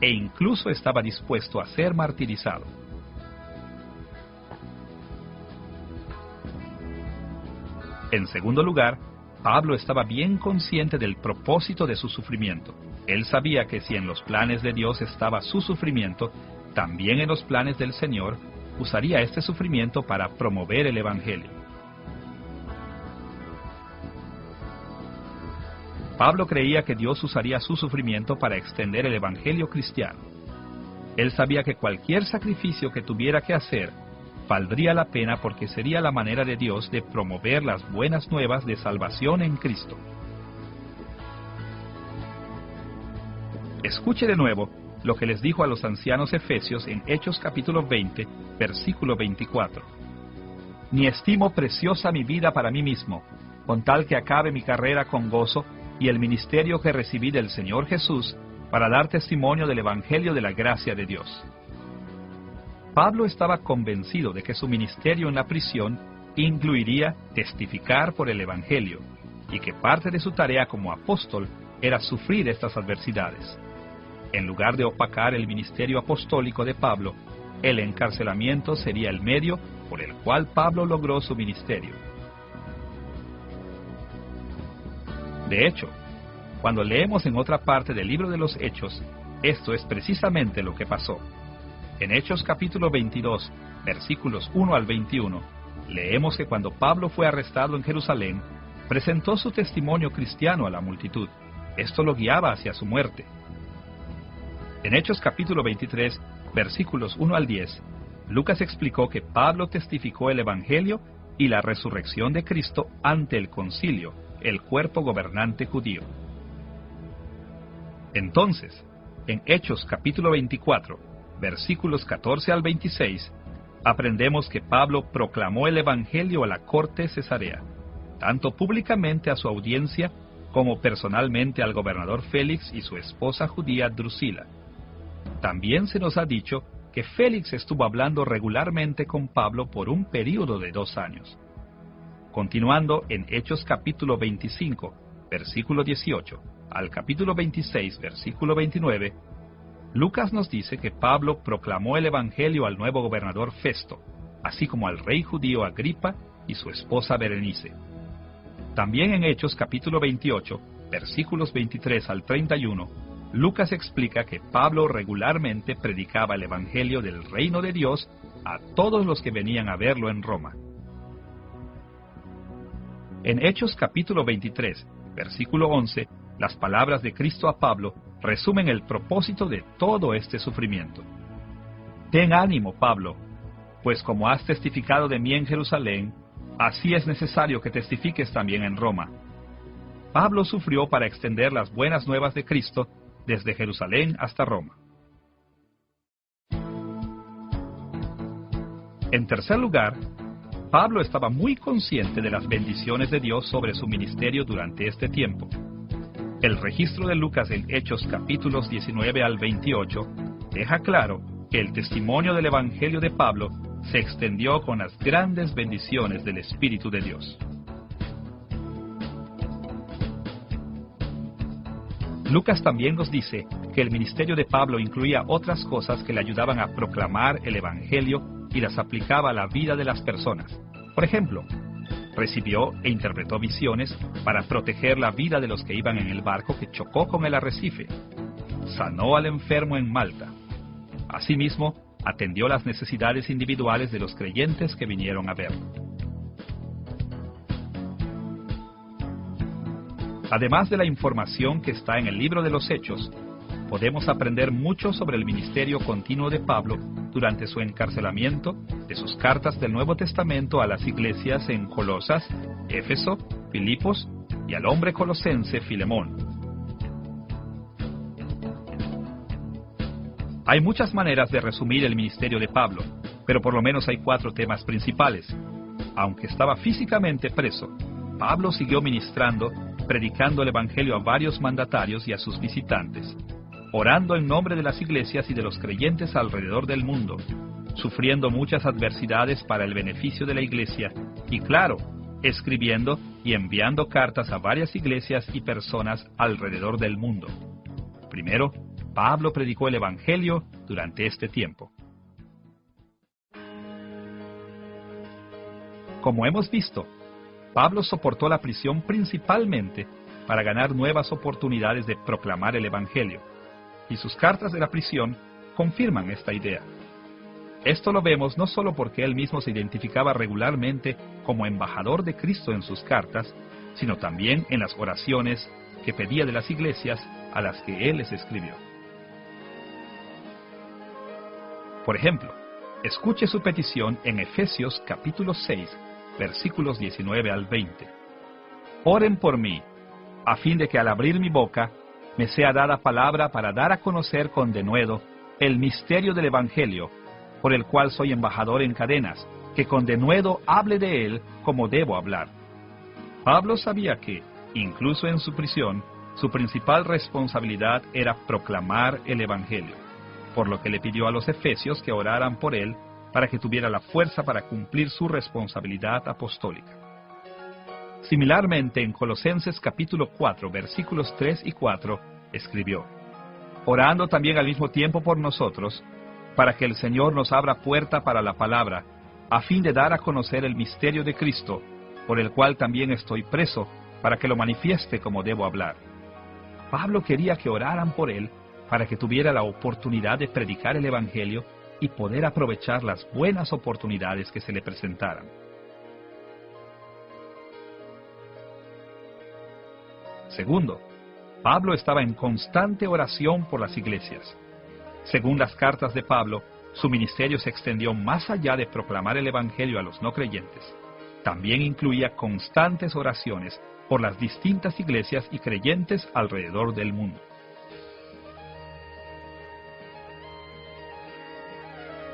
e incluso estaba dispuesto a ser martirizado. En segundo lugar, Pablo estaba bien consciente del propósito de su sufrimiento. Él sabía que si en los planes de Dios estaba su sufrimiento, también en los planes del Señor usaría este sufrimiento para promover el Evangelio. Pablo creía que Dios usaría su sufrimiento para extender el Evangelio cristiano. Él sabía que cualquier sacrificio que tuviera que hacer valdría la pena porque sería la manera de Dios de promover las buenas nuevas de salvación en Cristo. Escuche de nuevo lo que les dijo a los ancianos efesios en Hechos capítulo 20, versículo 24. Ni estimo preciosa mi vida para mí mismo, con tal que acabe mi carrera con gozo y el ministerio que recibí del Señor Jesús para dar testimonio del Evangelio de la gracia de Dios. Pablo estaba convencido de que su ministerio en la prisión incluiría testificar por el Evangelio, y que parte de su tarea como apóstol era sufrir estas adversidades. En lugar de opacar el ministerio apostólico de Pablo, el encarcelamiento sería el medio por el cual Pablo logró su ministerio. De hecho, cuando leemos en otra parte del libro de los Hechos, esto es precisamente lo que pasó. En Hechos capítulo 22, versículos 1 al 21, leemos que cuando Pablo fue arrestado en Jerusalén, presentó su testimonio cristiano a la multitud. Esto lo guiaba hacia su muerte. En Hechos capítulo 23, versículos 1 al 10, Lucas explicó que Pablo testificó el Evangelio y la resurrección de Cristo ante el concilio, el cuerpo gobernante judío. Entonces, en Hechos capítulo 24, versículos 14 al 26, aprendemos que Pablo proclamó el Evangelio a la corte cesarea, tanto públicamente a su audiencia como personalmente al gobernador Félix y su esposa judía Drusila. También se nos ha dicho que Félix estuvo hablando regularmente con Pablo por un período de 2 años. Continuando en Hechos capítulo 25, versículo 18, al capítulo 26, versículo 29, Lucas nos dice que Pablo proclamó el Evangelio al nuevo gobernador Festo, así como al rey judío Agripa y su esposa Berenice. También en Hechos capítulo 28, versículos 23 al 31, Lucas explica que Pablo regularmente predicaba el Evangelio del reino de Dios a todos los que venían a verlo en Roma. En Hechos capítulo 23, versículo 11, las palabras de Cristo a Pablo resumen el propósito de todo este sufrimiento. Ten ánimo, Pablo, pues como has testificado de mí en Jerusalén, así es necesario que testifiques también en Roma. Pablo sufrió para extender las buenas nuevas de Cristo desde Jerusalén hasta Roma. En tercer lugar, Pablo estaba muy consciente de las bendiciones de Dios sobre su ministerio durante este tiempo. El registro de Lucas en Hechos capítulos 19 al 28 deja claro que el testimonio del Evangelio de Pablo se extendió con las grandes bendiciones del Espíritu de Dios. Lucas también nos dice que el ministerio de Pablo incluía otras cosas que le ayudaban a proclamar el Evangelio y las aplicaba a la vida de las personas. Por ejemplo, recibió e interpretó visiones para proteger la vida de los que iban en el barco que chocó con el arrecife. Sanó al enfermo en Malta. Asimismo, atendió las necesidades individuales de los creyentes que vinieron a verlo. Además de la información que está en el libro de los Hechos, podemos aprender mucho sobre el ministerio continuo de Pablo durante su encarcelamiento, de sus cartas del Nuevo Testamento a las iglesias en Colosas, Éfeso, Filipos y al hombre colosense Filemón. Hay muchas maneras de resumir el ministerio de Pablo, pero por lo menos hay 4 temas principales. Aunque estaba físicamente preso, Pablo siguió ministrando, predicando el Evangelio a varios mandatarios y a sus visitantes, orando en nombre de las iglesias y de los creyentes alrededor del mundo, sufriendo muchas adversidades para el beneficio de la iglesia y, claro, escribiendo y enviando cartas a varias iglesias y personas alrededor del mundo. Primero, Pablo predicó el Evangelio durante este tiempo. Como hemos visto, Pablo soportó la prisión principalmente para ganar nuevas oportunidades de proclamar el Evangelio, y sus cartas de la prisión confirman esta idea. Esto lo vemos no solo porque él mismo se identificaba regularmente como embajador de Cristo en sus cartas, sino también en las oraciones que pedía de las iglesias a las que él les escribió. Por ejemplo, escuche su petición en Efesios capítulo 6, versículos 19 al 20. Oren por mí, a fin de que al abrir mi boca me sea dada palabra para dar a conocer con denuedo el misterio del Evangelio, por el cual soy embajador en cadenas, que con denuedo hable de él como debo hablar. Pablo sabía que, incluso en su prisión, su principal responsabilidad era proclamar el Evangelio, por lo que le pidió a los efesios que oraran por él para que tuviera la fuerza para cumplir su responsabilidad apostólica. Similarmente, en Colosenses capítulo 4, versículos 3 y 4, escribió: orando también al mismo tiempo por nosotros, para que el Señor nos abra puerta para la palabra, a fin de dar a conocer el misterio de Cristo, por el cual también estoy preso, para que lo manifieste como debo hablar. Pablo quería que oraran por él, para que tuviera la oportunidad de predicar el Evangelio y poder aprovechar las buenas oportunidades que se le presentaran. Segundo, Pablo estaba en constante oración por las iglesias. Según las cartas de Pablo, su ministerio se extendió más allá de proclamar el Evangelio a los no creyentes. También incluía constantes oraciones por las distintas iglesias y creyentes alrededor del mundo.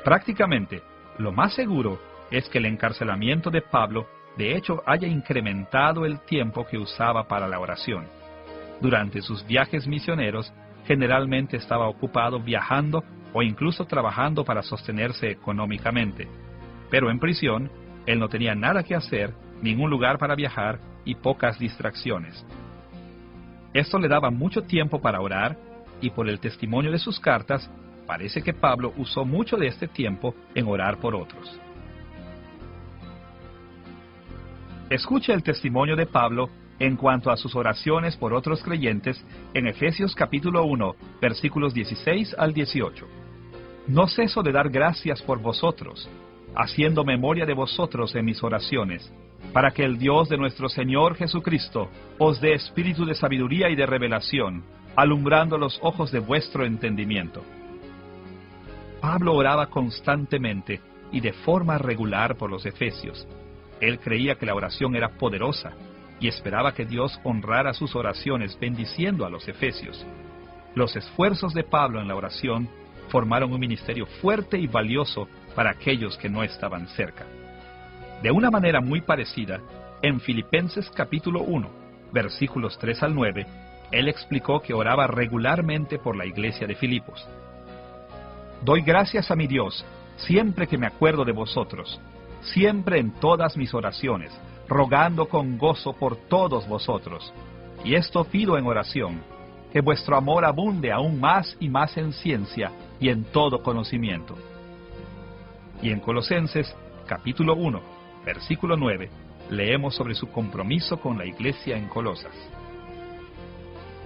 Prácticamente, lo más seguro es que el encarcelamiento de Pablo, de hecho, haya incrementado el tiempo que usaba para la oración. Durante sus viajes misioneros, generalmente estaba ocupado viajando o incluso trabajando para sostenerse económicamente. Pero en prisión, él no tenía nada que hacer, ningún lugar para viajar y pocas distracciones. Esto le daba mucho tiempo para orar, y por el testimonio de sus cartas, parece que Pablo usó mucho de este tiempo en orar por otros. Escuche el testimonio de Pablo en cuanto a sus oraciones por otros creyentes en Efesios capítulo 1, versículos 16 al 18. No ceso de dar gracias por vosotros, haciendo memoria de vosotros en mis oraciones, para que el Dios de nuestro Señor Jesucristo os dé espíritu de sabiduría y de revelación, alumbrando los ojos de vuestro entendimiento. Pablo oraba constantemente y de forma regular por los efesios. Él creía que la oración era poderosa y esperaba que Dios honrara sus oraciones bendiciendo a los efesios. Los esfuerzos de Pablo en la oración formaron un ministerio fuerte y valioso para aquellos que no estaban cerca. De una manera muy parecida, en Filipenses capítulo 1, versículos 3 al 9, él explicó que oraba regularmente por la iglesia de Filipos. Doy gracias a mi Dios siempre que me acuerdo de vosotros, siempre en todas mis oraciones, rogando con gozo por todos vosotros. Y esto pido en oración, que vuestro amor abunde aún más y más en ciencia y en todo conocimiento. Y en Colosenses, capítulo 1, versículo 9, leemos sobre su compromiso con la iglesia en Colosas.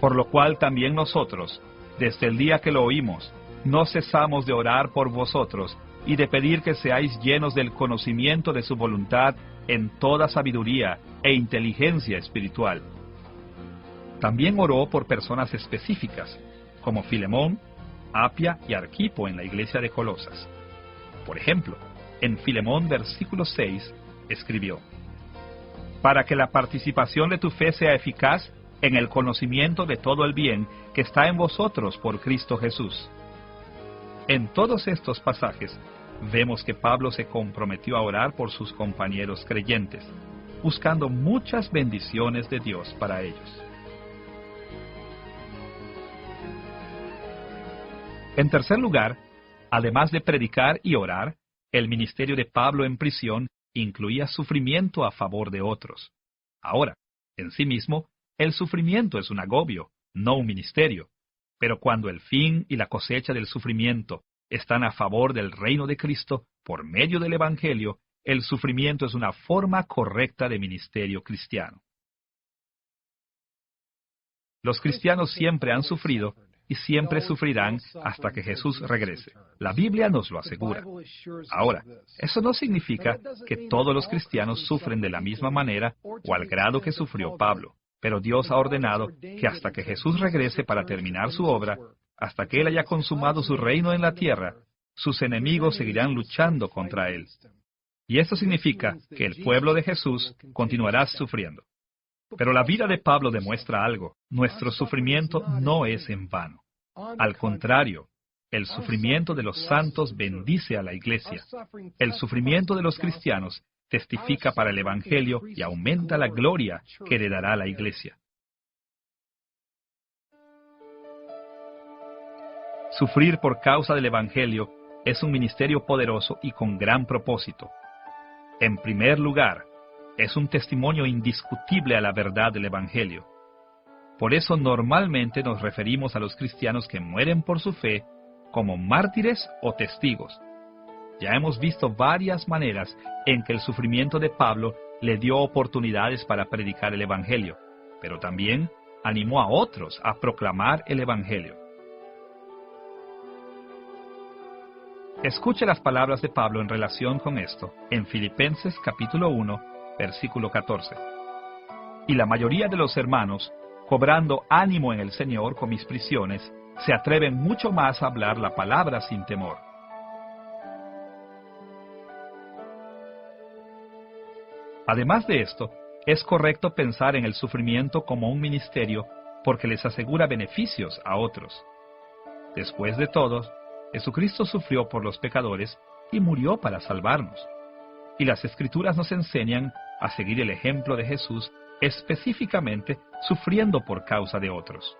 Por lo cual también nosotros, desde el día que lo oímos, no cesamos de orar por vosotros y de pedir que seáis llenos del conocimiento de su voluntad en toda sabiduría e inteligencia espiritual. También oró por personas específicas, como Filemón, Apia y Arquipo en la iglesia de Colosas. Por ejemplo, en Filemón versículo 6, escribió: para que la participación de tu fe sea eficaz en el conocimiento de todo el bien que está en vosotros por Cristo Jesús. En todos estos pasajes, vemos que Pablo se comprometió a orar por sus compañeros creyentes, buscando muchas bendiciones de Dios para ellos. En tercer lugar, además de predicar y orar, el ministerio de Pablo en prisión incluía sufrimiento a favor de otros. Ahora, en sí mismo, el sufrimiento es un agobio, no un ministerio. Pero cuando el fin y la cosecha del sufrimiento están a favor del reino de Cristo por medio del Evangelio, el sufrimiento es una forma correcta de ministerio cristiano. Los cristianos siempre han sufrido y siempre sufrirán hasta que Jesús regrese. La Biblia nos lo asegura. Ahora, eso no significa que todos los cristianos sufren de la misma manera o al grado que sufrió Pablo, pero Dios ha ordenado que hasta que Jesús regrese para terminar su obra, hasta que Él haya consumado su reino en la tierra, sus enemigos seguirán luchando contra Él. Y esto significa que el pueblo de Jesús continuará sufriendo. Pero la vida de Pablo demuestra algo. Nuestro sufrimiento no es en vano. Al contrario, el sufrimiento de los santos bendice a la iglesia. El sufrimiento de los cristianos testifica para el Evangelio y aumenta la gloria que heredará la iglesia. Sufrir por causa del Evangelio es un ministerio poderoso y con gran propósito. En primer lugar, es un testimonio indiscutible a la verdad del Evangelio. Por eso normalmente nos referimos a los cristianos que mueren por su fe como mártires o testigos. Ya hemos visto varias maneras en que el sufrimiento de Pablo le dio oportunidades para predicar el Evangelio, pero también animó a otros a proclamar el Evangelio. Escuche las palabras de Pablo en relación con esto en Filipenses capítulo 1, versículo 14. Y la mayoría de los hermanos, cobrando ánimo en el Señor con mis prisiones, se atreven mucho más a hablar la palabra sin temor. Además de esto, es correcto pensar en el sufrimiento como un ministerio porque les asegura beneficios a otros. Después de todo, Jesucristo sufrió por los pecadores y murió para salvarnos. Y las Escrituras nos enseñan a seguir el ejemplo de Jesús, específicamente sufriendo por causa de otros.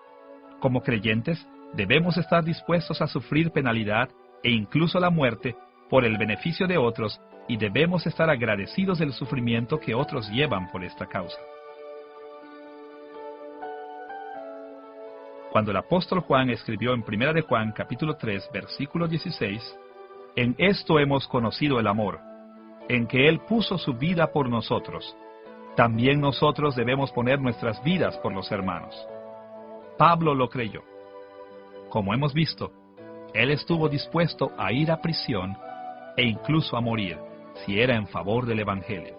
Como creyentes, debemos estar dispuestos a sufrir penalidad e incluso la muerte por el beneficio de otros, y debemos estar agradecidos del sufrimiento que otros llevan por esta causa. Cuando el apóstol Juan escribió en 1 de Juan capítulo 3, versículo 16, «En esto hemos conocido el amor, en que Él puso su vida por nosotros. También nosotros debemos poner nuestras vidas por los hermanos». Pablo lo creyó. Como hemos visto, él estuvo dispuesto a ir a prisión e incluso a morir, si era en favor del Evangelio.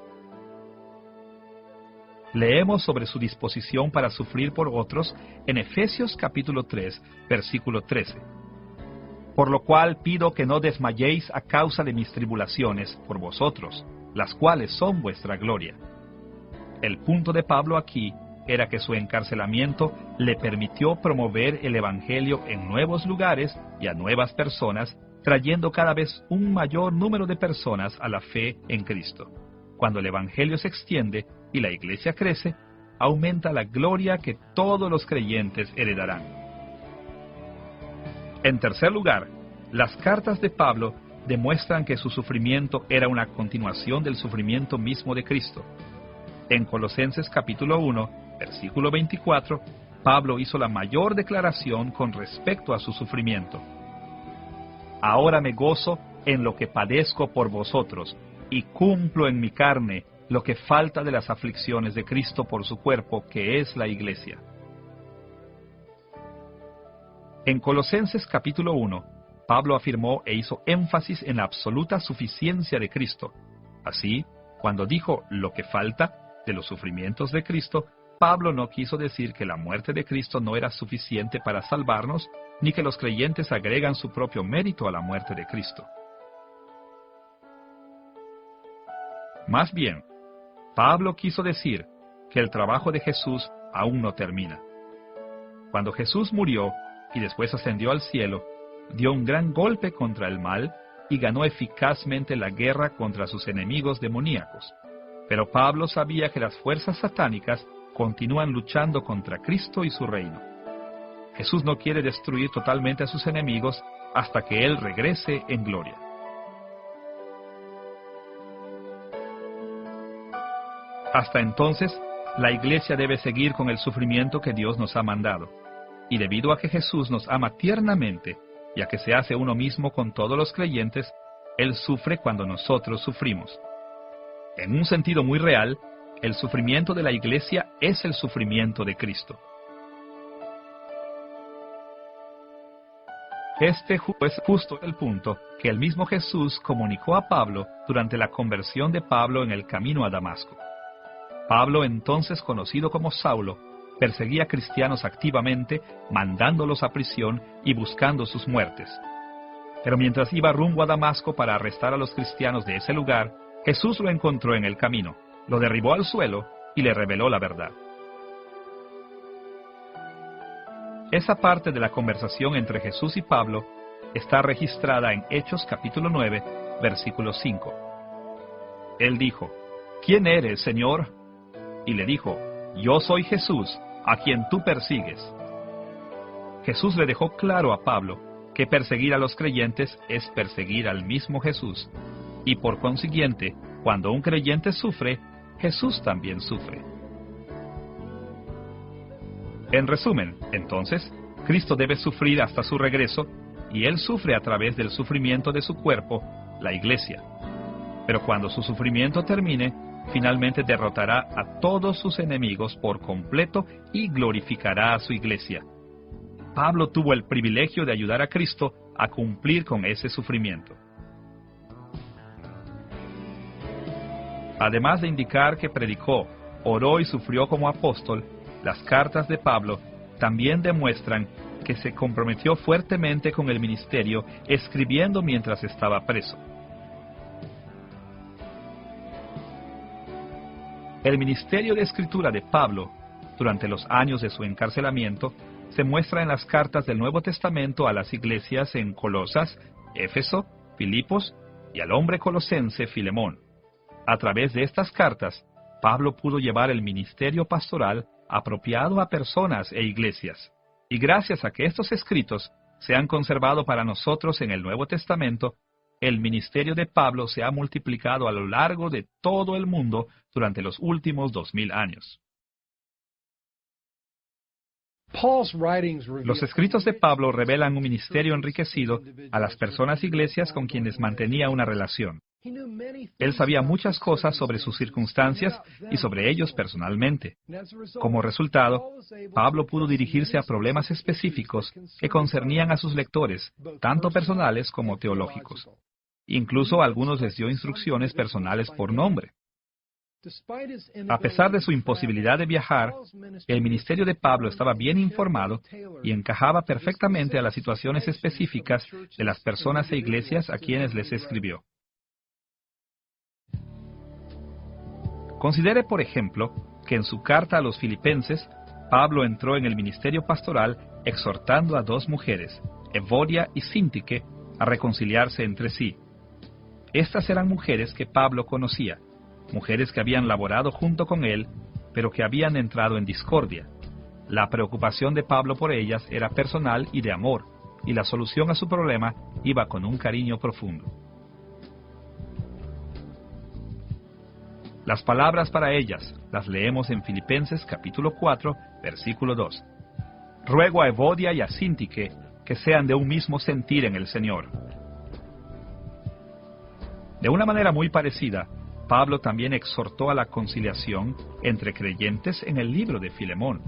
Leemos sobre su disposición para sufrir por otros en Efesios capítulo 3, versículo 13. «Por lo cual pido que no desmayéis a causa de mis tribulaciones por vosotros, las cuales son vuestra gloria». El punto de Pablo aquí era que su encarcelamiento le permitió promover el Evangelio en nuevos lugares y a nuevas personas, trayendo cada vez un mayor número de personas a la fe en Cristo. Cuando el Evangelio se extiende y la iglesia crece, aumenta la gloria que todos los creyentes heredarán. En tercer lugar, las cartas de Pablo demuestran que su sufrimiento era una continuación del sufrimiento mismo de Cristo. En Colosenses capítulo 1, versículo 24, Pablo hizo la mayor declaración con respecto a su sufrimiento. «Ahora me gozo en lo que padezco por vosotros, y cumplo en mi carne lo que falta de las aflicciones de Cristo por su cuerpo, que es la iglesia». En Colosenses capítulo 1, Pablo afirmó e hizo énfasis en la absoluta suficiencia de Cristo. Así, cuando dijo lo que falta de los sufrimientos de Cristo, Pablo no quiso decir que la muerte de Cristo no era suficiente para salvarnos, ni que los creyentes agregan su propio mérito a la muerte de Cristo. Más bien, Pablo quiso decir que el trabajo de Jesús aún no termina. Cuando Jesús murió y después ascendió al cielo, dio un gran golpe contra el mal y ganó eficazmente la guerra contra sus enemigos demoníacos. Pero Pablo sabía que las fuerzas satánicas continúan luchando contra Cristo y su reino. Jesús no quiere destruir totalmente a sus enemigos hasta que Él regrese en gloria. Hasta entonces, la iglesia debe seguir con el sufrimiento que Dios nos ha mandado. Y debido a que Jesús nos ama tiernamente, y a que se hace uno mismo con todos los creyentes, Él sufre cuando nosotros sufrimos. En un sentido muy real, el sufrimiento de la Iglesia es el sufrimiento de Cristo. Este es justo el punto que el mismo Jesús comunicó a Pablo durante la conversión de Pablo en el camino a Damasco. Pablo, entonces conocido como Saulo, perseguía a cristianos activamente, mandándolos a prisión y buscando sus muertes. Pero mientras iba rumbo a Damasco para arrestar a los cristianos de ese lugar, Jesús lo encontró en el camino, lo derribó al suelo y le reveló la verdad. Esa parte de la conversación entre Jesús y Pablo está registrada en Hechos capítulo 9, versículo 5. Él dijo, ¿quién eres, Señor? Y le dijo, yo soy Jesús, a quien tú persigues. Jesús le dejó claro a Pablo que perseguir a los creyentes es perseguir al mismo Jesús, y por consiguiente, cuando un creyente sufre, Jesús también sufre. En resumen, entonces, Cristo debe sufrir hasta su regreso, y Él sufre a través del sufrimiento de su cuerpo, la Iglesia. Pero cuando su sufrimiento termine, finalmente derrotará a todos sus enemigos por completo y glorificará a su Iglesia. Pablo tuvo el privilegio de ayudar a Cristo a cumplir con ese sufrimiento. Además de indicar que predicó, oró y sufrió como apóstol, las cartas de Pablo también demuestran que se comprometió fuertemente con el ministerio escribiendo mientras estaba preso. El ministerio de escritura de Pablo, durante los años de su encarcelamiento, se muestra en las cartas del Nuevo Testamento a las iglesias en Colosas, Éfeso, Filipos y al hombre colosense Filemón. A través de estas cartas, Pablo pudo llevar el ministerio pastoral apropiado a personas e iglesias. Y gracias a que estos escritos se han conservado para nosotros en el Nuevo Testamento, el ministerio de Pablo se ha multiplicado a lo largo de todo el mundo durante los últimos 2000 años. Los escritos de Pablo revelan un ministerio enriquecido a las personas e iglesias con quienes mantenía una relación. Él sabía muchas cosas sobre sus circunstancias y sobre ellos personalmente. Como resultado, Pablo pudo dirigirse a problemas específicos que concernían a sus lectores, tanto personales como teológicos. Incluso a algunos les dio instrucciones personales por nombre. A pesar de su imposibilidad de viajar, el ministerio de Pablo estaba bien informado y encajaba perfectamente a las situaciones específicas de las personas e iglesias a quienes les escribió. Considere, por ejemplo, que en su carta a los Filipenses, Pablo entró en el ministerio pastoral exhortando a dos mujeres, Evodia y Síntique, a reconciliarse entre sí. Estas eran mujeres que Pablo conocía, mujeres que habían laborado junto con él, pero que habían entrado en discordia. La preocupación de Pablo por ellas era personal y de amor, y la solución a su problema iba con un cariño profundo. Las palabras para ellas las leemos en Filipenses capítulo 4, versículo 2. Ruego a Evodia y a Síntique que sean de un mismo sentir en el Señor. De una manera muy parecida, Pablo también exhortó a la conciliación entre creyentes en el libro de Filemón.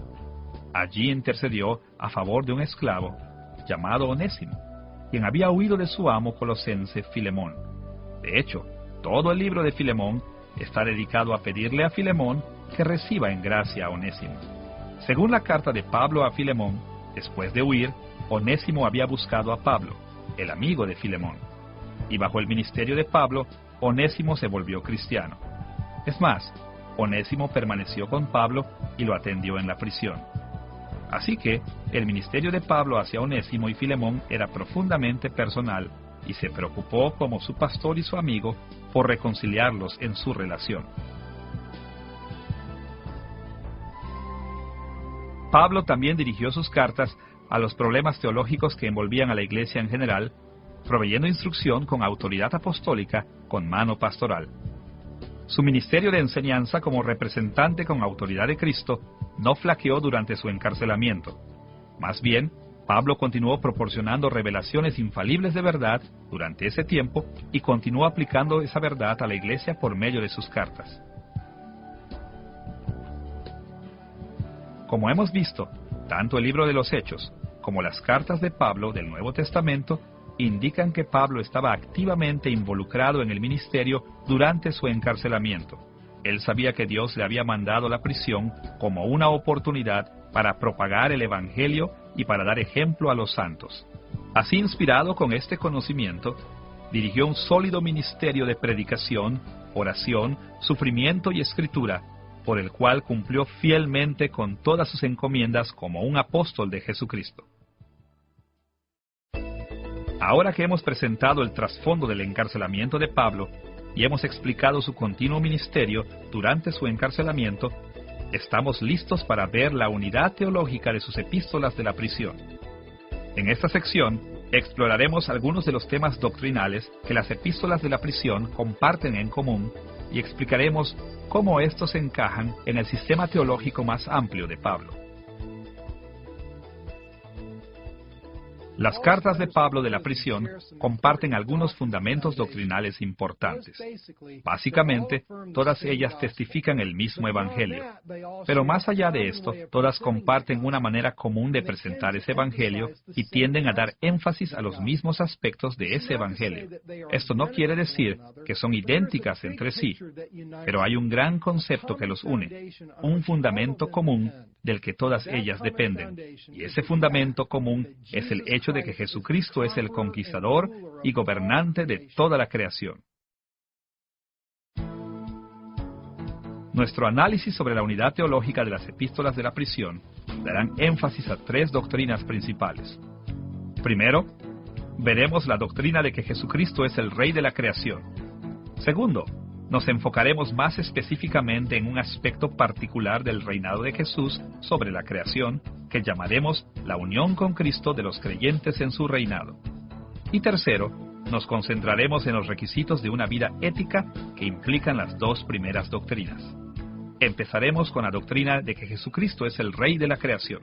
Allí intercedió a favor de un esclavo llamado Onésimo, quien había huido de su amo colosense Filemón. De hecho, todo el libro de Filemón está dedicado a pedirle a Filemón que reciba en gracia a Onésimo. Según la carta de Pablo a Filemón, después de huir, Onésimo había buscado a Pablo, el amigo de Filemón. Y bajo el ministerio de Pablo, Onésimo se volvió cristiano. Es más, Onésimo permaneció con Pablo y lo atendió en la prisión. Así que, el ministerio de Pablo hacia Onésimo y Filemón era profundamente personal y se preocupó como su pastor y su amigo por reconciliarlos en su relación. Pablo también dirigió sus cartas a los problemas teológicos que envolvían a la iglesia en general, proveyendo instrucción con autoridad apostólica con mano pastoral. Su ministerio de enseñanza como representante con autoridad de Cristo no flaqueó durante su encarcelamiento. Más bien, Pablo continuó proporcionando revelaciones infalibles de verdad durante ese tiempo y continuó aplicando esa verdad a la iglesia por medio de sus cartas. Como hemos visto, tanto el libro de los Hechos como las cartas de Pablo del Nuevo Testamento indican que Pablo estaba activamente involucrado en el ministerio durante su encarcelamiento. Él sabía que Dios le había mandado la prisión como una oportunidad para propagar el Evangelio y para dar ejemplo a los santos. Así, inspirado con este conocimiento, dirigió un sólido ministerio de predicación, oración, sufrimiento y escritura, por el cual cumplió fielmente con todas sus encomiendas como un apóstol de Jesucristo. Ahora que hemos presentado el trasfondo del encarcelamiento de Pablo y hemos explicado su continuo ministerio durante su encarcelamiento, estamos listos para ver la unidad teológica de sus epístolas de la prisión. En esta sección, exploraremos algunos de los temas doctrinales que las epístolas de la prisión comparten en común y explicaremos cómo estos encajan en el sistema teológico más amplio de Pablo. Las cartas de Pablo de la prisión comparten algunos fundamentos doctrinales importantes. Básicamente, todas ellas testifican el mismo Evangelio. Pero más allá de esto, todas comparten una manera común de presentar ese Evangelio y tienden a dar énfasis a los mismos aspectos de ese Evangelio. Esto no quiere decir que son idénticas entre sí, pero hay un gran concepto que los une, un fundamento común del que todas ellas dependen. Y ese fundamento común es el hecho de que Jesucristo es el conquistador y gobernante de toda la creación. Nuestro análisis sobre la unidad teológica de las epístolas de la prisión darán énfasis a tres doctrinas principales. Primero, veremos la doctrina de que Jesucristo es el Rey de la creación. Segundo, nos enfocaremos más específicamente en un aspecto particular del reinado de Jesús sobre la creación, que llamaremos la unión con Cristo de los creyentes en su reinado. Y tercero, nos concentraremos en los requisitos de una vida ética que implican las dos primeras doctrinas. Empezaremos con la doctrina de que Jesucristo es el Rey de la creación.